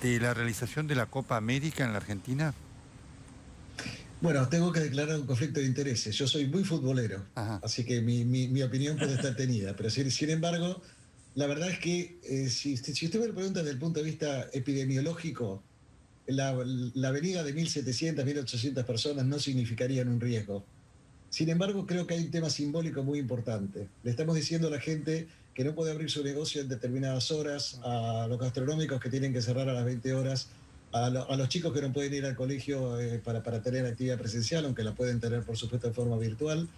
la realización de la Copa América en la Argentina? Bueno, tengo que declarar un conflicto de intereses. Yo soy muy futbolero, así que mi opinión puede estar tenida. Pero sin embargo, la verdad es que si usted me lo pregunta desde el punto de vista epidemiológico, la venida de 1.700, 1.800 personas no significarían un riesgo. Sin embargo, creo que hay un tema simbólico muy importante. Le estamos diciendo a la gente que no puede abrir su negocio en determinadas horas, a los gastronómicos que tienen que cerrar a las 20 horas, a los chicos que no pueden ir al colegio para tener actividad presencial, aunque la pueden tener, por supuesto, de forma virtual.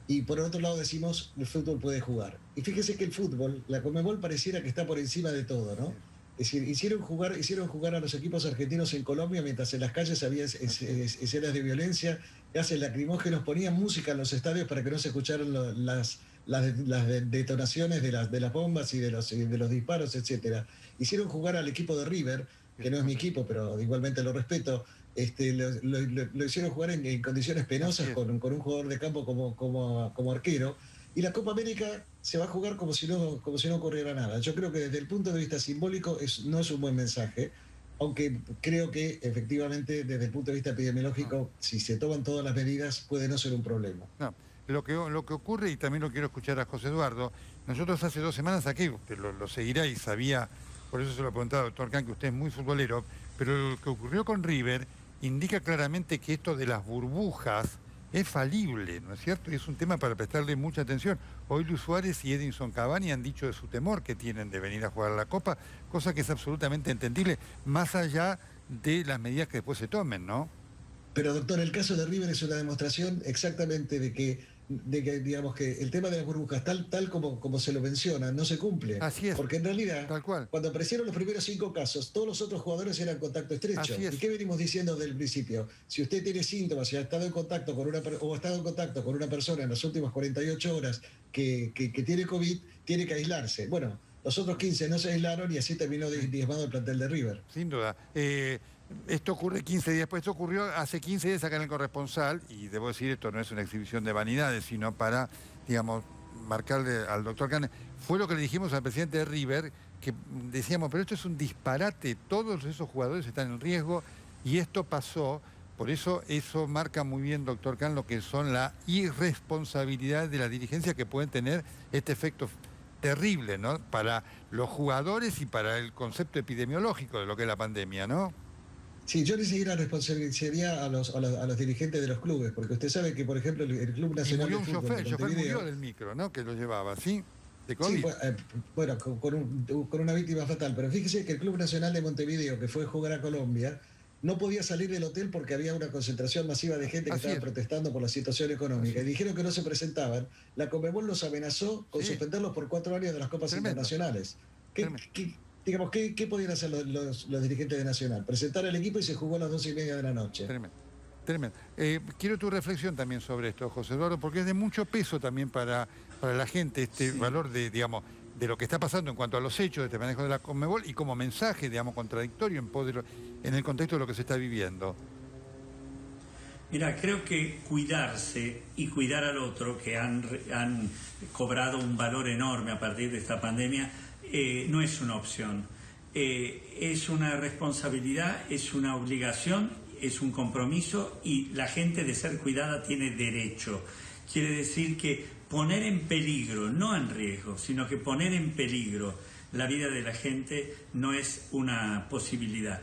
Y por el otro lado decimos, el fútbol puede jugar. Y fíjese que el fútbol, la Conmebol pareciera que está por encima de todo, ¿no? Es decir, hicieron jugar a los equipos argentinos en Colombia, mientras en las calles había escenas de violencia, gases lacrimógenos, ponían música en los estadios para que no se escucharan las detonaciones de las bombas y de los disparos, etcétera. Hicieron jugar al equipo de River, que no es mi equipo, pero igualmente lo respeto. Lo hicieron jugar en condiciones penosas con un jugador de campo como arquero. Y la Copa América se va a jugar como si no ocurriera nada. Yo creo que desde el punto de vista simbólico no es un buen mensaje, aunque creo que efectivamente desde el punto de vista epidemiológico, si se toman todas las medidas, puede no ser un problema. No, lo que ocurre, y también lo quiero escuchar a José Eduardo, nosotros hace 2 semanas aquí, usted lo seguirá y sabía, por eso se lo he preguntado, doctor Kahn, que usted es muy futbolero, pero lo que ocurrió con River indica claramente que esto de las burbujas es falible, ¿no es cierto? Y es un tema para prestarle mucha atención. Hoy Luis Suárez y Edinson Cavani han dicho de su temor que tienen de venir a jugar a la Copa, cosa que es absolutamente entendible, más allá de las medidas que después se tomen, ¿no? Pero doctor, el caso de River es una demostración exactamente de que digamos que el tema de las burbujas, tal como se lo menciona, no se cumple. Así es. Porque en realidad, tal cual, cuando aparecieron los primeros 5 casos, todos los otros jugadores eran contacto estrecho. ¿Y qué venimos diciendo desde el principio? Si usted tiene síntomas, si ha estado en contacto con una persona en las últimas 48 horas que tiene COVID, tiene que aislarse. Bueno, los otros 15 no se aislaron y así terminó diezmado el plantel de River. Sin duda. Esto ocurre 15 días después, esto ocurrió hace 15 días acá en el Corresponsal, y debo decir, esto no es una exhibición de vanidades, sino para, digamos, marcarle al doctor Kahn. Fue lo que le dijimos al presidente de River, que decíamos, pero esto es un disparate, todos esos jugadores están en riesgo, y esto pasó. Por eso marca muy bien, doctor Kahn, lo que son la irresponsabilidad de la dirigencia que pueden tener este efecto terrible, ¿no? Para los jugadores y para el concepto epidemiológico de lo que es la pandemia, ¿no? Sí, yo le seguiría responsabilidad a los dirigentes de los clubes, porque usted sabe que, por ejemplo, el Club Nacional de Fútbol el chofer murió del micro, ¿no? Que lo llevaba, ¿sí? ¿De COVID? Sí, bueno, con una víctima fatal, pero fíjese que el Club Nacional de Montevideo, que fue a jugar a Colombia, no podía salir del hotel porque había una concentración masiva de gente que estaba protestando por la situación económica. Y dijeron que no se presentaban. La Conmebol los amenazó con suspenderlos por 4 años de las Copas Internacionales. ¿Qué podían hacer los dirigentes de Nacional? Presentar el equipo y se jugó a las 12:30 de la noche. Tremendo. Quiero tu reflexión también sobre esto, José Eduardo, porque es de mucho peso también para la gente este valor de lo que está pasando en cuanto a los hechos de este manejo de la Conmebol y como mensaje, contradictorio en el contexto de lo que se está viviendo. Mira, creo que cuidarse y cuidar al otro, que han cobrado un valor enorme a partir de esta pandemia, no es una opción. Es una responsabilidad, es una obligación, es un compromiso, y la gente de ser cuidada tiene derecho. Quiere decir que poner en peligro, no en riesgo, sino que poner en peligro la vida de la gente no es una posibilidad.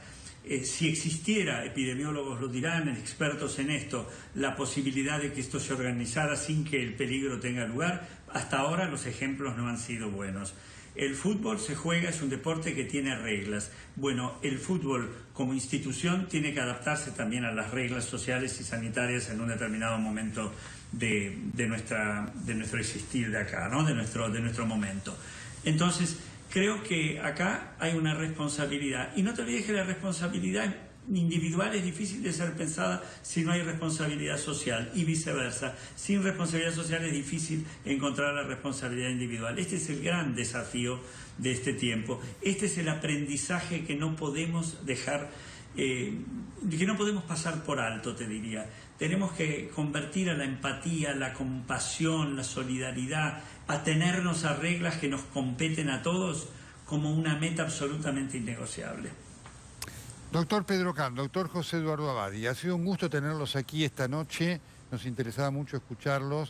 Si existiera, epidemiólogos lo dirán, expertos en esto, la posibilidad de que esto se organizara sin que el peligro tenga lugar, hasta ahora los ejemplos no han sido buenos. El fútbol se juega, es un deporte que tiene reglas. Bueno, el fútbol como institución tiene que adaptarse también a las reglas sociales y sanitarias en un determinado momento de nuestro existir de acá, ¿no? de nuestro momento. Entonces, creo que acá hay una responsabilidad. Y no te olvides que la responsabilidad individual es difícil de ser pensada si no hay responsabilidad social, y viceversa. Sin responsabilidad social es difícil encontrar la responsabilidad individual. Este es el gran desafío de este tiempo. Este es el aprendizaje que no podemos dejar, que no podemos pasar por alto, te diría. Tenemos que convertir a la empatía, la compasión, la solidaridad, atenernos a reglas que nos competen a todos como una meta absolutamente innegociable. Doctor Pedro Kahn, doctor José Eduardo Abadi, ha sido un gusto tenerlos aquí esta noche, nos interesaba mucho escucharlos